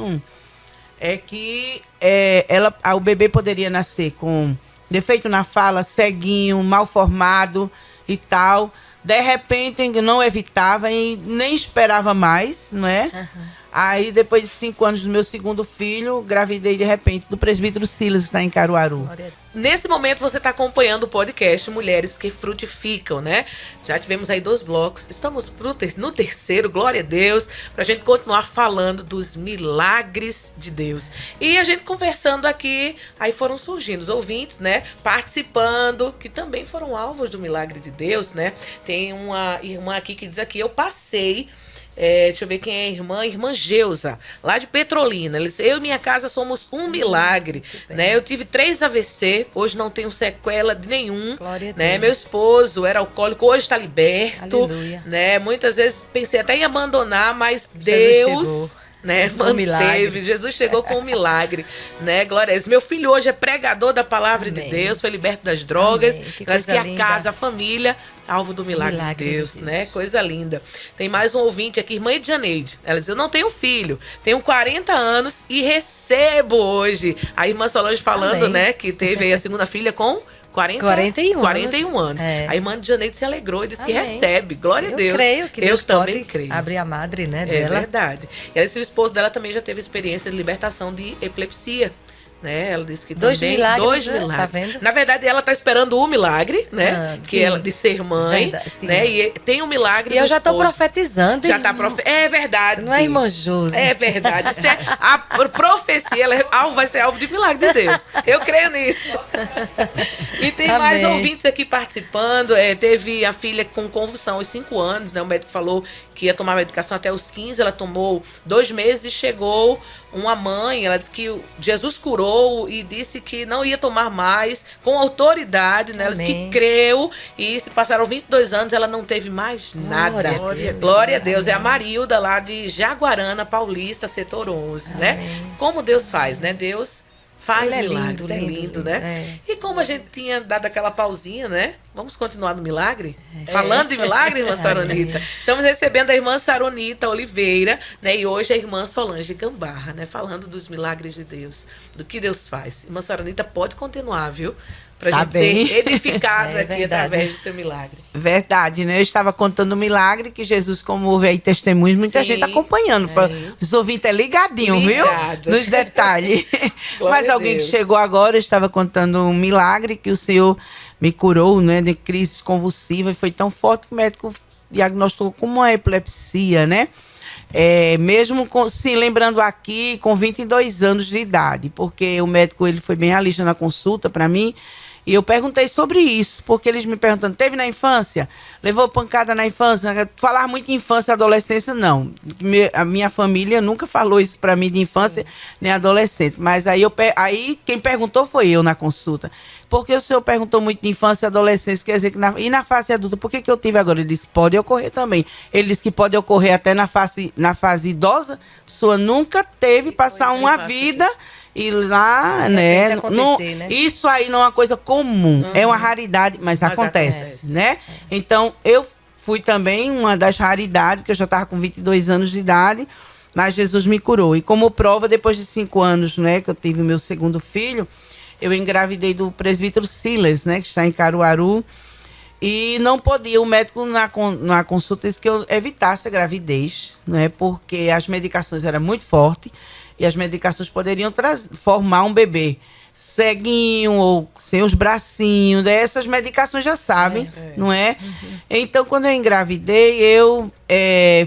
O bebê poderia nascer com defeito na fala, ceguinho, mal formado e tal. De repente, não evitava e nem esperava mais, não é? Aí, depois de 5 anos do meu segundo filho, gravidei de repente do presbítero Silas, que está em Caruaru. Nesse momento, você está acompanhando o podcast Mulheres que Frutificam, né? Já tivemos aí 2 blocos. Estamos no terceiro, glória a Deus, para a gente continuar falando dos milagres de Deus. E a gente conversando aqui, aí foram surgindo os ouvintes, né? Participando, que também foram alvos do milagre de Deus, né? Tem uma irmã aqui que diz aqui, eu passei... deixa eu ver quem é a irmã Geusa, lá de Petrolina. Ela disse, eu e minha casa somos um milagre, né? Eu tive 3 AVC, hoje não tenho sequela de nenhum, né? Meu esposo era alcoólico, hoje está liberto. Aleluia. Né? Muitas vezes pensei até em abandonar, mas Deus... né, manteve. Jesus chegou com um milagre, né? Glória a Deus. Meu filho hoje é pregador da palavra de Deus, foi liberto das drogas, que a casa, a família, alvo do milagre de Deus, né? Coisa linda. Tem mais um ouvinte aqui, irmã Edjaneide. Ela diz, eu não tenho filho, tenho 40 anos e recebo hoje. A irmã Solange falando, né, que teve aí a segunda filha com 41 anos. A irmã de Janeiro se alegrou e disse que recebe. Glória a Deus. Eu creio que Deus também pode creio. Abrir a madre, né, dela. É verdade. E ela disse que o esposo dela também já teve experiência de libertação de epilepsia. Né? Ela disse que 2 também... milagres, 2 né? milagres. Tá vendo? Na verdade, ela está esperando o milagre, né? Que ela, de ser mãe. Verdade, né? E tem um milagre e eu já estou esposo. Profetizando. Já está É verdade. Não é, irmã Josi? É verdade. Isso é a profecia, vai ser alvo de milagre de Deus. Eu creio nisso. E tem mais ouvintes aqui participando. Teve a filha com convulsão aos 5 anos, né? O médico falou que ia tomar medicação até os 15. Ela tomou 2 meses e chegou uma mãe. Ela disse que Jesus curou e disse que não ia tomar mais, com autoridade, né? Ela disse que creu e se passaram 22 anos, ela não teve mais nada. Glória a Deus. É a Marilda lá de Jaguarana Paulista, setor 11, né? Como Deus faz, né? Deus faz milagres, é lindo, né? E como a gente tinha dado aquela pausinha, né? Vamos continuar no milagre? Falando de milagre, irmã Saronita. Estamos recebendo a irmã Saronita Oliveira, né? E hoje a irmã Solange Gambarra, né? Falando dos milagres de Deus, do que Deus faz. Irmã Saronita, pode continuar, viu? Pra gente ser edificado aqui através do seu milagre. Verdade, né? Eu estava contando o milagre que Jesus, como houve aí testemunhos, muita gente acompanhando. Os ouvintes ligadinho, viu? Nos detalhes. Mas alguém que chegou agora, eu estava contando um milagre que o Senhor me curou, né? De crise convulsiva, e foi tão forte que o médico diagnosticou como uma epilepsia, né? Mesmo se lembrando aqui, com 22 anos de idade, porque o médico ele foi bem realista na consulta para mim. E eu perguntei sobre isso, porque eles me perguntando, teve na infância? Levou pancada na infância? Falar muito em infância e adolescência, não. A minha família nunca falou isso para mim de infância nem adolescente. Mas aí quem perguntou foi eu na consulta. Porque o senhor perguntou muito de infância e adolescência, quer dizer que e na fase adulta, por que eu tive agora? Ele disse, pode ocorrer também. Ele disse que pode ocorrer até na fase idosa. A pessoa nunca teve passar uma vida... E lá, né, isso aí não é uma coisa comum, é uma raridade, mas acontece, né? Então, eu fui também uma das raridades, porque eu já estava com 22 anos de idade, mas Jesus me curou. E como prova, depois de 5 anos, né, que eu tive o meu segundo filho, eu engravidei do presbítero Silas, né, que está em Caruaru, e não podia, o médico na consulta disse que eu evitasse a gravidez, né, porque as medicações eram muito fortes, e as medicações poderiam formar um bebê ceguinho ou sem os bracinhos, essas medicações já sabem, não é? Então, quando eu engravidei, eu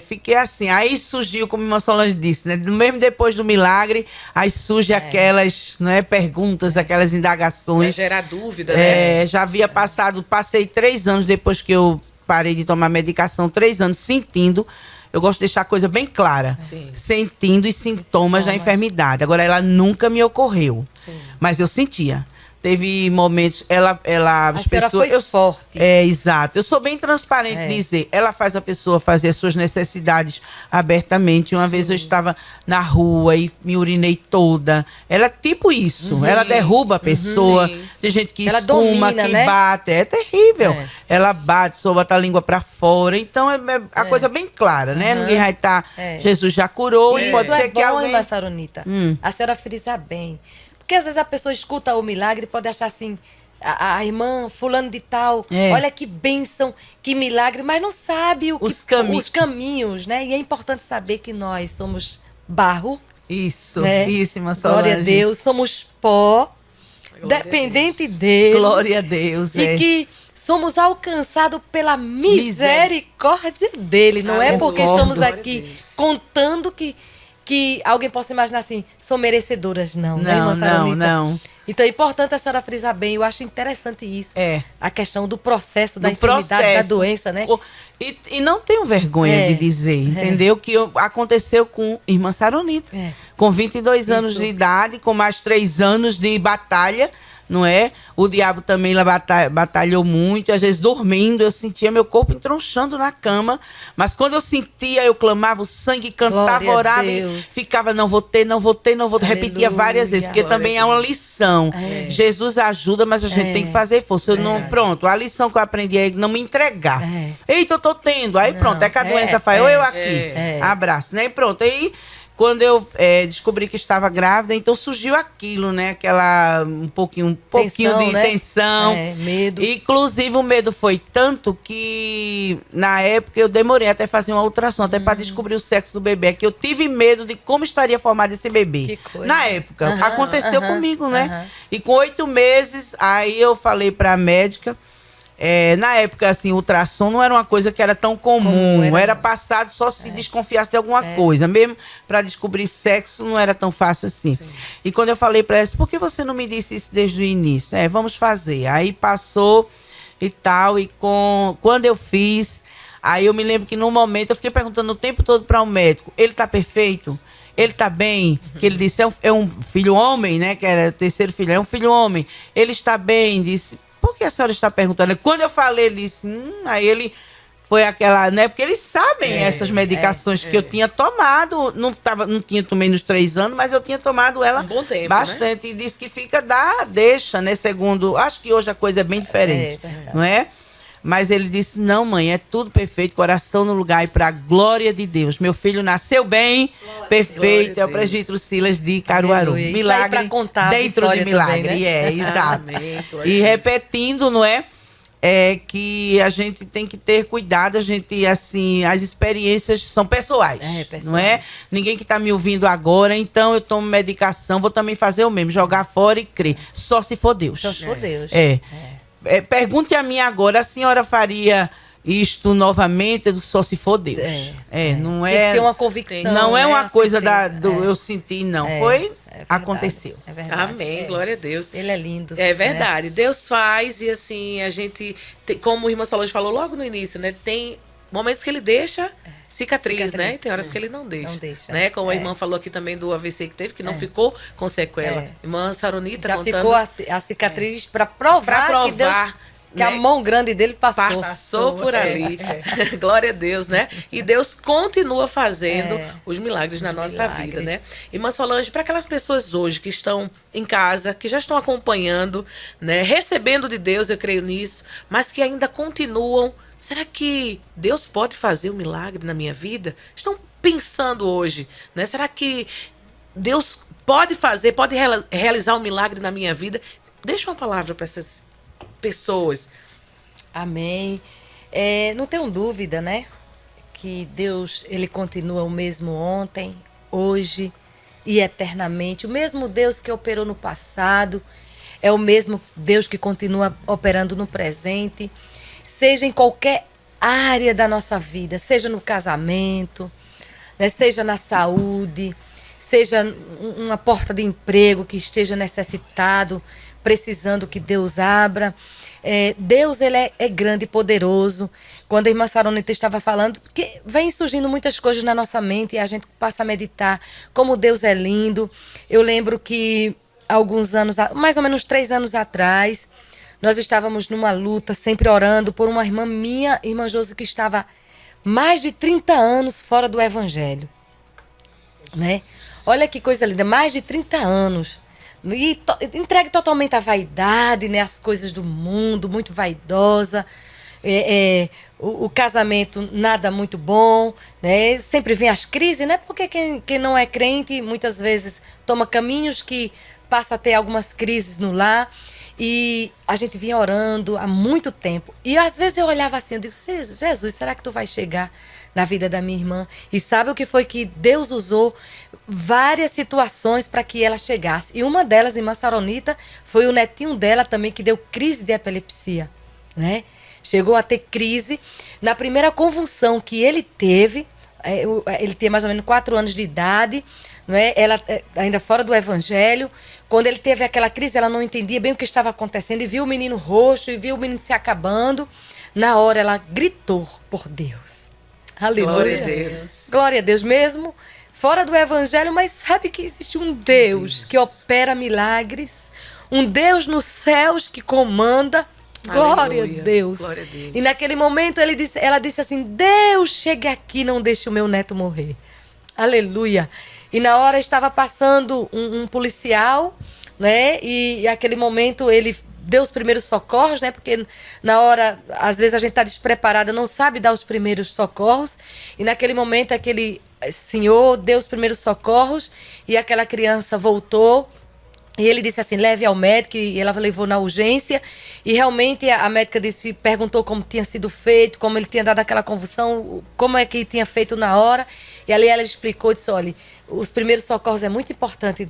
fiquei assim. Aí surgiu, como a irmã Solange disse, né? Mesmo depois do milagre, aí surge aquelas, não é, perguntas, aquelas indagações. Vai gerar dúvida, né? Já havia passei 3 anos depois que eu parei de tomar medicação, 3 anos sentindo. Eu gosto de deixar a coisa bem clara. Sim. Sentindo os sintomas da enfermidade. Agora, ela nunca me ocorreu. Sim. Mas eu sentia. Teve momentos, A senhora foi forte. Exato. Eu sou bem transparente em dizer. Ela faz a pessoa fazer as suas necessidades abertamente. Uma vez eu estava na rua e me urinei toda. Ela é tipo isso. Ela derruba a pessoa. Tem gente que ela espuma, domina, que né? bate. É terrível. Ela bate, bota a língua pra fora. Então, a coisa bem clara, né? Ninguém vai estar... Jesus já curou e pode ser que alguém... irmã Saronita. A senhora frisa bem. Porque às vezes a pessoa escuta o milagre e pode achar assim, a irmã fulano de tal, olha que bênção, que milagre, mas não sabe os caminhos, né? E é importante saber que nós somos barro. Isso, né? Isso, irmã Solange. Glória a Deus, somos pó, dependente dele. Glória a Deus, E que somos alcançados pela misericórdia dele. Não é porque estamos aqui contando que alguém possa imaginar assim, são merecedoras, não, né, irmã Saronita? Não. Então é importante a senhora frisar bem, eu acho interessante isso. A questão do processo, da enfermidade, da doença, né? E não tenho vergonha de dizer, entendeu? Que aconteceu com irmã Saronita. Com 22 anos de idade, com mais 3 anos de batalha, não é? O diabo também batalhou muito, às vezes dormindo, eu sentia meu corpo entronchando na cama, mas quando eu sentia, eu clamava o sangue, cantava, orava e ficava, não vou ter, repetia várias vezes, porque também é uma lição. Jesus ajuda, mas a gente tem que fazer força. Eu não, pronto, a lição que eu aprendi é não me entregar. Eita, eu tô tendo, aí pronto, é que a doença faz, ou eu aqui, abraço, né? E pronto, aí... Quando eu descobri que estava grávida, então surgiu aquilo, né? Aquela um pouquinho Tensão, de né? tensão. Medo. Inclusive, o medo foi tanto que, na época, eu demorei até fazer uma ultrassom, até para descobrir o sexo do bebê. Que eu tive medo de como estaria formado esse bebê. Que coisa. Na época. Aconteceu comigo, né? E com 8 meses, aí eu falei para a médica... na época, assim, o ultrassom não era uma coisa que era tão comum. Era passado só se desconfiasse de alguma coisa. Mesmo para descobrir sexo não era tão fácil assim. Sim. E quando eu falei para ela, por que você não me disse isso desde o início? Vamos fazer. Aí passou e tal. E quando eu fiz, aí eu me lembro que no momento eu fiquei perguntando o tempo todo para o médico, ele tá perfeito? Ele tá bem? Que ele disse, é um filho homem, né? Que era o terceiro filho, é um filho homem. Ele está bem? Disse... Por que a senhora está perguntando? Quando eu falei, ele disse, aí ele foi aquela, né? Porque eles sabem essas medicações que eu tinha tomado. Não tinha tomei nos 3 anos, mas eu tinha tomado ela um bom tempo, bastante. Né? E disse que deixa, né? Segundo, acho que hoje a coisa é bem diferente, não é? Mas ele disse, não, mãe, é tudo perfeito, coração no lugar e para a glória de Deus. Meu filho nasceu bem, perfeito, é o presbítero Silas de Caruaru. Aleluia. Milagre Tá contar dentro de milagre, também, né? Exato. Amém, E repetindo, não é? Que a gente tem que ter cuidado, assim, as experiências são pessoais, não é? Ninguém que está me ouvindo agora, então eu tomo medicação, vou também fazer o mesmo, jogar fora e crer, só se for Deus. Só se for Deus. Pergunte a mim agora, a senhora faria isto novamente, só se for Deus. Não é. Tem que ter uma convicção. Não é né? uma coisa eu senti, não. Foi, aconteceu. É verdade. Amém, glória a Deus. Ele é lindo. É verdade. Deus faz e assim, a gente, como a irmã Solange falou logo no início, né? Tem momentos que ele deixa cicatriz, né? E tem horas que ele não deixa. Não deixa. Né? Como a irmã falou aqui também do AVC que teve, que não ficou com sequela. Irmã Saronita já contando... ficou a cicatriz para provar que Deus... Que a mão grande dele passou por ali. Glória a Deus, né? E Deus continua fazendo os milagres na nossa vida, né? Irmã Solange, para aquelas pessoas hoje que estão em casa, que já estão acompanhando, né? Recebendo de Deus, eu creio nisso, mas que ainda continuam. Será que Deus pode fazer um milagre na minha vida? Estão pensando hoje, né? Será que Deus pode realizar um milagre na minha vida? Deixa uma palavra para essas pessoas. Amém. Não tenho dúvida, né? Que Deus, ele continua o mesmo ontem, hoje e eternamente. O mesmo Deus que operou no passado é o mesmo Deus que continua operando no presente, seja em qualquer área da nossa vida, seja no casamento, né, seja na saúde, seja uma porta de emprego que esteja necessitado, precisando que Deus abra. Deus, ele é grande e poderoso. Quando a irmã Saronita estava falando, que vem surgindo muitas coisas na nossa mente e a gente passa a meditar como Deus é lindo. Eu lembro que alguns anos, mais ou menos 3 anos atrás, nós estávamos numa luta, sempre orando por uma irmã minha, irmã Josi, que estava mais de 30 anos fora do Evangelho. Né? Olha que coisa linda, mais de 30 anos. E entregue totalmente à vaidade, né? As coisas do mundo, muito vaidosa. O casamento nada muito bom, né? Sempre vem as crises, né? Porque quem não é crente muitas vezes toma caminhos que passa a ter algumas crises no lar. E a gente vinha orando há muito tempo. E às vezes eu olhava assim, eu digo, Jesus, será que tu vai chegar na vida da minha irmã? E sabe o que foi que Deus usou? Várias situações para que ela chegasse. E uma delas, irmã Saronita, foi o netinho dela também que deu crise de epilepsia, né? Chegou a ter crise. Na primeira convulsão que ele teve, ele tinha mais ou menos 4 anos de idade, né? Ela ainda fora do Evangelho. Quando ele teve aquela crise, ela não entendia bem o que estava acontecendo e viu o menino roxo e viu o menino se acabando. Na hora, ela gritou por Deus. Aleluia. Glória a Deus. Glória a Deus mesmo. Fora do Evangelho, mas sabe que existe um Deus que opera milagres. Um Deus nos céus que comanda. Glória a Deus. Glória a Deus. E naquele momento ela disse assim, Deus, chegue aqui, não deixe o meu neto morrer. Aleluia. E na hora estava passando um policial, né? E aquele momento ele deu os primeiros socorros, né? Porque na hora, às vezes a gente está despreparada, não sabe dar os primeiros socorros. E naquele momento aquele senhor deu os primeiros socorros e aquela criança voltou. E ele disse assim, leve ao médico, e ela levou na urgência. E realmente a médica perguntou como tinha sido feito, como ele tinha dado aquela convulsão, como é que tinha feito na hora. E ali ela explicou, disse, olha, os primeiros socorros é muito importante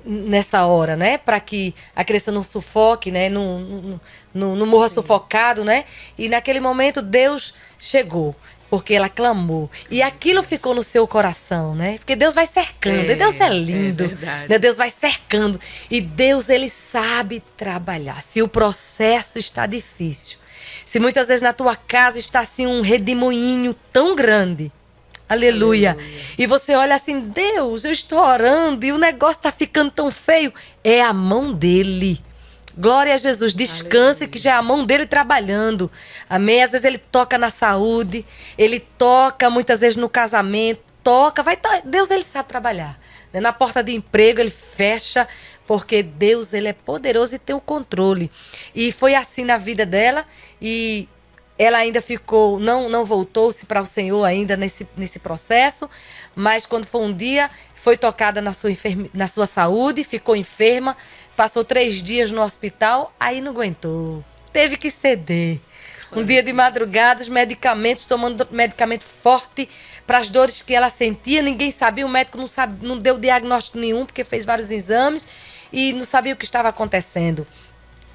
nessa hora, né? Para que a criança não sufoque, né? Não morra sufocado, né? E naquele momento Deus chegou. Porque ela clamou. E aquilo ficou no seu coração, né? Porque Deus vai cercando. Deus é lindo. É verdade. Né? Deus vai cercando. E Deus, ele sabe trabalhar. Se o processo está difícil, se muitas vezes na tua casa está assim um redemoinho tão grande. Aleluia. E você olha assim, Deus, eu estou orando e o negócio está ficando tão feio. É a mão dele. Glória a Jesus, descanse. Aleluia. Que já é a mão dele trabalhando. Amém? Às vezes ele toca na saúde, ele toca muitas vezes no casamento, Deus, ele sabe trabalhar. Na porta de emprego ele fecha, porque Deus, ele é poderoso e tem o controle. E foi assim na vida dela e ela ainda ficou, não voltou-se para o Senhor ainda nesse processo, mas quando foi um dia, foi tocada na sua saúde, ficou enferma, passou 3 dias no hospital, aí não aguentou. Teve que ceder. Um dia de madrugada, os medicamentos, tomando medicamento forte para as dores que ela sentia. Ninguém sabia, o médico não deu diagnóstico nenhum, porque fez vários exames e não sabia o que estava acontecendo.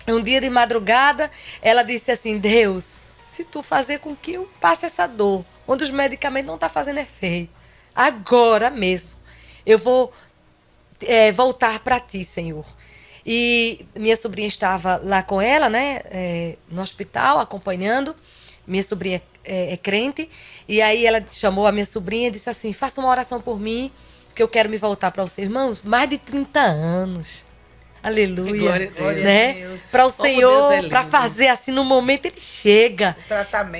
Um dia de madrugada, ela disse assim, Deus, se tu fazer com que eu passe essa dor, onde os medicamentos não estão fazendo efeito, agora mesmo, eu vou voltar para ti, Senhor. E minha sobrinha estava lá com ela, né, no hospital, acompanhando. Minha sobrinha é crente. E aí ela chamou a minha sobrinha e disse assim, faça uma oração por mim, que eu quero me voltar para o seu irmão. Mais de 30 anos. Aleluia. Glória a Deus. Né? Para o Senhor, para fazer assim, no momento ele chega.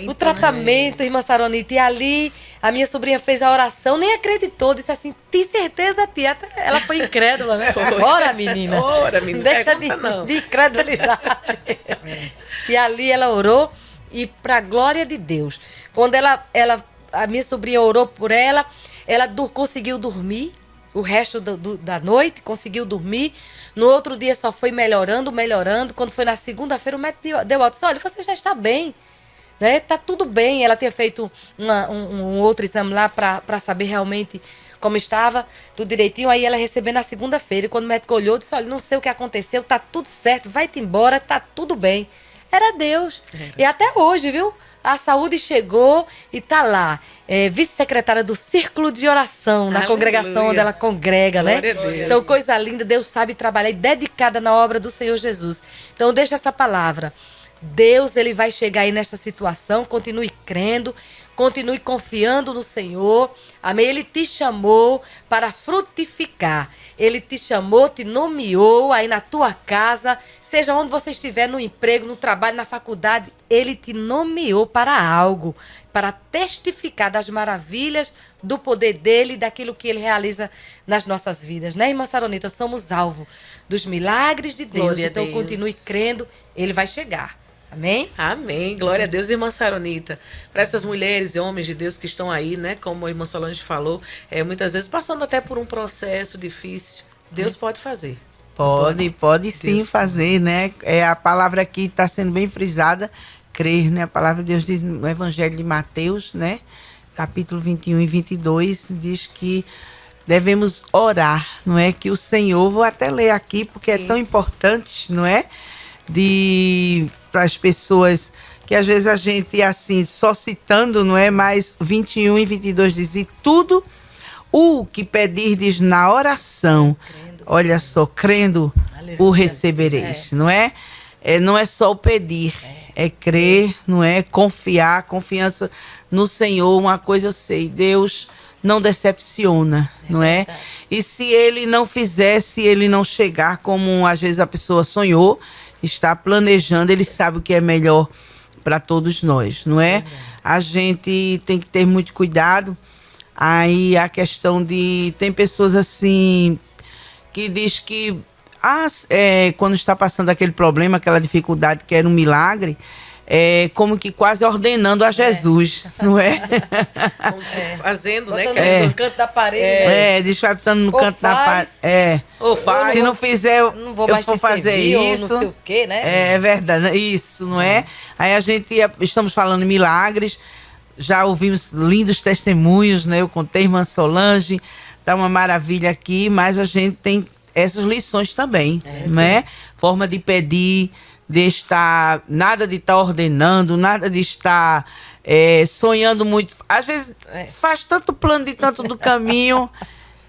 O tratamento, irmã Saronita. E ali a minha sobrinha fez a oração, nem acreditou, disse assim, tem certeza, tia? Ela foi incrédula, né? Ora, menina. Ora, menina. Deixa de incredulidade. E ali ela orou e para glória de Deus. Quando a minha sobrinha orou por ela conseguiu dormir. O resto da noite, conseguiu dormir. No outro dia só foi melhorando. Quando foi na segunda-feira, o médico deu alta. Disse, olha, você já está bem, né? Tá tudo bem. Ela tinha feito um outro exame lá para saber realmente como estava, tudo direitinho. Aí ela recebendo na segunda-feira. E quando o médico olhou, disse, olha, não sei o que aconteceu, tá tudo certo, vai-te embora, tá tudo bem. Era Deus. E até hoje, viu? A saúde chegou e tá lá. Vice-secretária do Círculo de Oração, na congregação onde ela congrega, né? Glória a Deus. Então, coisa linda, Deus sabe trabalhar e dedicada na obra do Senhor Jesus. Então, deixa essa palavra. Deus, ele vai chegar aí nesta situação, continue crendo, continue confiando no Senhor. Amém? Ele te chamou para frutificar. Ele te chamou, te nomeou aí na tua casa, seja onde você estiver, no emprego, no trabalho, na faculdade, ele te nomeou para algo, para testificar das maravilhas do poder dele e daquilo que ele realiza nas nossas vidas, né, irmã Saronita? Somos alvo dos milagres de Deus. Glória a Então Deus. Continue crendo, ele vai chegar. Amém? Amém. Glória a Deus, irmã Saronita. Para essas mulheres e homens de Deus que estão aí, né? Como a irmã Solange falou, muitas vezes passando até por um processo difícil, Deus pode fazer. Pode sim Deus fazer, né? A palavra aqui está sendo bem frisada, crer, né? A palavra de Deus diz no Evangelho de Mateus, né? Capítulo 21 e 22, diz que devemos orar, não é? Que o Senhor, vou até ler aqui, porque Sim. é tão importante, não é? Para as pessoas que às vezes a gente, assim, só citando, não é? Mas 21 e 22 diz, e tudo o que pedirdes na oração, olha só, crendo, Aleluia. o recebereis, não é? Não é só o pedir, é crer, não é? Confiar, confiança no Senhor. Uma coisa eu sei, Deus não decepciona, não é? E se ele não fizer, se ele não chegar como às vezes a pessoa sonhou, está planejando, ele sabe o que é melhor para todos nós, não é? A gente tem que ter muito cuidado. Aí a questão de... Tem pessoas assim que diz que quando está passando aquele problema, aquela dificuldade, que era um milagre, como que quase ordenando a Jesus, não é? Fazendo, né? Botando no canto da parede. Diz que vai botando no Ou canto da faz, parede. Ou faz. Se não fizer, não vou eu mais vou te fazer servir, ou isso. não sei o quê, né? É verdade, né? Isso, não é? Aí estamos falando em milagres, já ouvimos lindos testemunhos, né? Eu contei, irmã Solange, tá uma maravilha aqui, mas a gente tem essas lições também, né? Forma de pedir, nada de estar ordenando, nada de estar sonhando muito. Às vezes faz tanto plano de tanto do caminho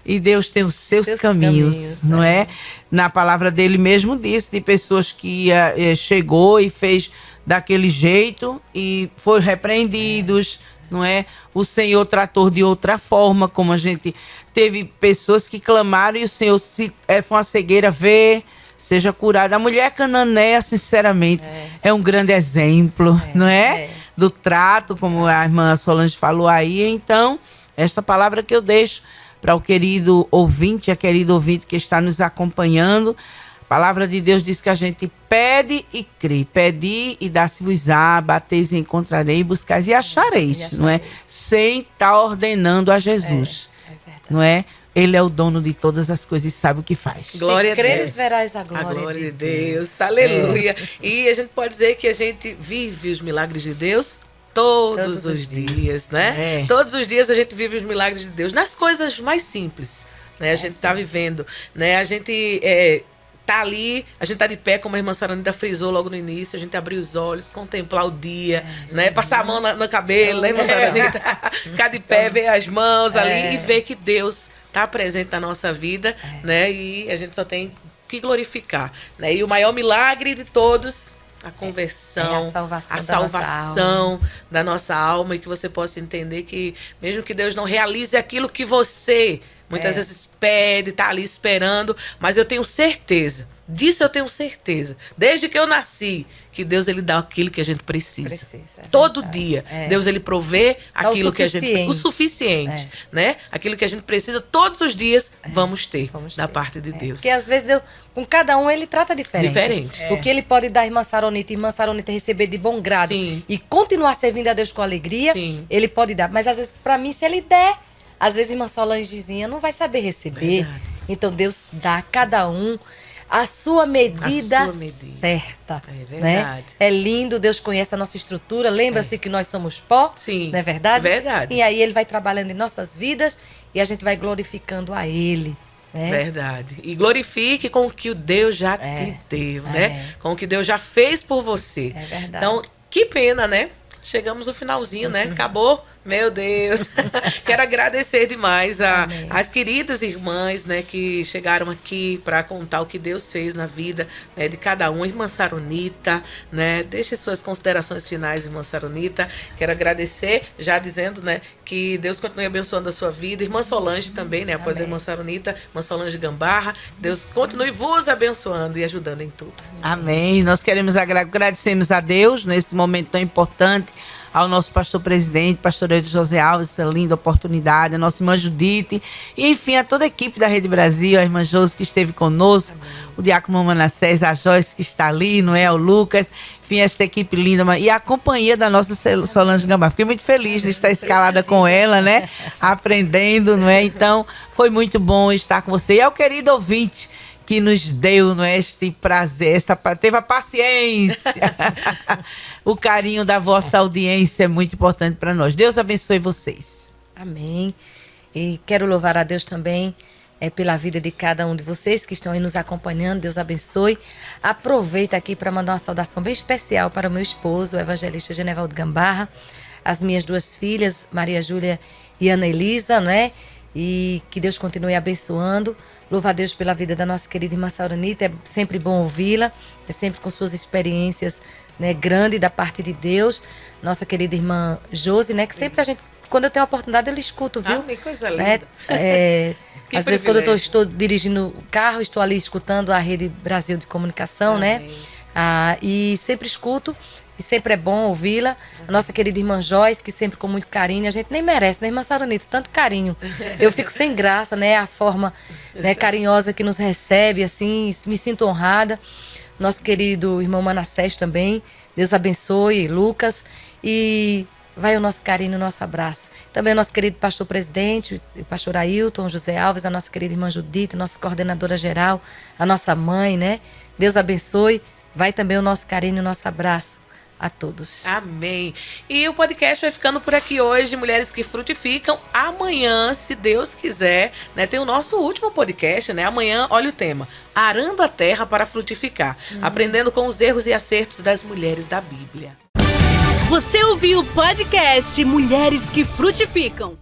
e Deus tem os seus caminhos, não é? Na palavra dele mesmo disse, de pessoas que chegou e fez daquele jeito e foram repreendidos, não é? O Senhor tratou de outra forma, como a gente teve pessoas que clamaram e o Senhor, se for uma cegueira, vê, seja curada. A mulher cananeia, sinceramente, é um grande exemplo, não é? Do trato, como a irmã Solange falou aí. Então, esta palavra que eu deixo para o querido ouvinte, a querida ouvinte que está nos acompanhando. A palavra de Deus diz que a gente pede e crê. Pedi e dá-se-vos-á, bateis e encontrarei, buscais e achareis, não é? Sem estar ordenando a Jesus, não é? Ele é o dono de todas as coisas e sabe o que faz. Glória a Deus. Se creres, verás a glória de Deus. Aleluia. E a gente pode dizer que a gente vive os milagres de Deus todos os dias, né? Todos os dias a gente vive os milagres de Deus nas coisas mais simples, né? A gente está vivendo, né? A gente tá ali, a gente tá de pé, como a irmã Saronita frisou logo no início, a gente abrir os olhos, contemplar o dia, né? Passar a mão no cabelo, né, irmã Saronita? Ficar de pé, ver as mãos ali e ver que Deus está presente na nossa vida, né? E a gente só tem que glorificar, né? E o maior milagre de todos, a conversão, a salvação da nossa alma, e que você possa entender que mesmo que Deus não realize aquilo que você muitas vezes pede, tá ali esperando, mas eu tenho certeza, disso eu tenho certeza, desde que eu nasci, que Deus ele dá aquilo que a gente precisa. Todo dia, Deus ele provê aquilo que a gente, o suficiente, né? Aquilo que a gente precisa, todos os dias vamos ter da parte de Deus. Porque às vezes com cada um ele trata diferente. O que ele pode dar a irmã Saronita receber de bom grado e continuar servindo a Deus com alegria, ele pode dar. Mas às vezes, para mim, se ele der, às vezes a irmã Solangezinha não vai saber receber. Então Deus dá a cada um a sua medida, A sua medida. certa. É verdade. Né? É lindo, Deus conhece a nossa estrutura. Lembra-se que nós somos pó, Sim. não é verdade? É verdade. E aí Ele vai trabalhando em nossas vidas e a gente vai glorificando a Ele. Né? Verdade. E glorifique com o que o Deus já te deu, né? Com o que Deus já fez por você. É verdade. Então, que pena, né? Chegamos no finalzinho, né? Acabou. Meu Deus. Quero agradecer demais as queridas irmãs, né, que chegaram aqui para contar o que Deus fez na vida, né, de cada um. Irmã Saronita, né? Deixe suas considerações finais, irmã Saronita. Quero agradecer, já dizendo, né, que Deus continue abençoando a sua vida. Irmã Solange também, né, após a irmã Saronita, irmã Solange Gambarra. Deus continue vos abençoando e ajudando em tudo. Amém. Nós queremos agradecemos a Deus nesse momento tão importante, ao nosso pastor presidente, pastor José Alves, essa linda oportunidade, a nossa irmã Judite, e enfim, a toda a equipe da Rede Brasil, a irmã Josi que esteve conosco, o diácono Manassés, a Joyce que está ali, não é? O Lucas, enfim, esta equipe linda, e a companhia da nossa Solange Gambá. Fiquei muito feliz de estar escalada com ela, né? Aprendendo, não é? Então, foi muito bom estar com você. E ao querido ouvinte, que nos deu, não é, este prazer, teve a paciência. O carinho da vossa audiência é muito importante para nós. Deus abençoe vocês. Amém. E quero louvar a Deus também pela vida de cada um de vocês que estão aí nos acompanhando. Deus abençoe. Aproveita aqui para mandar uma saudação bem especial para o meu esposo, o evangelista Genevaldo Gambarra, as minhas duas filhas, Maria Júlia e Ana Elisa, né? E que Deus continue abençoando. Louva a Deus pela vida da nossa querida irmã Sauranita. É sempre bom ouvi-la. É sempre com suas experiências, né, grande da parte de Deus. Nossa querida irmã Josi, né? Que sempre a gente, quando eu tenho a oportunidade, eu escuto, viu? Que coisa linda. Né? Às vezes quando eu estou dirigindo o carro, estou ali escutando a Rede Brasil de Comunicação, né? E sempre escuto. E sempre é bom ouvi-la. A nossa querida irmã Joyce, que sempre com muito carinho. A gente nem merece, né, irmã Sauronita? Tanto carinho. Eu fico sem graça, né? A forma, né, carinhosa que nos recebe, assim, me sinto honrada. Nosso querido irmão Manassés também. Deus abençoe, Lucas. E vai o nosso carinho, o nosso abraço. Também o nosso querido pastor presidente, o pastor Ailton, José Alves, a nossa querida irmã Judite, nossa coordenadora geral, a nossa mãe, né? Deus abençoe. Vai também o nosso carinho, o nosso abraço a todos. Amém. E o podcast vai ficando por aqui hoje, Mulheres que Frutificam. Amanhã, se Deus quiser, né, tem o nosso último podcast, né? Amanhã, olha o tema: Arando a Terra para Frutificar. Aprendendo com os erros e acertos das mulheres da Bíblia. Você ouviu o podcast Mulheres que Frutificam.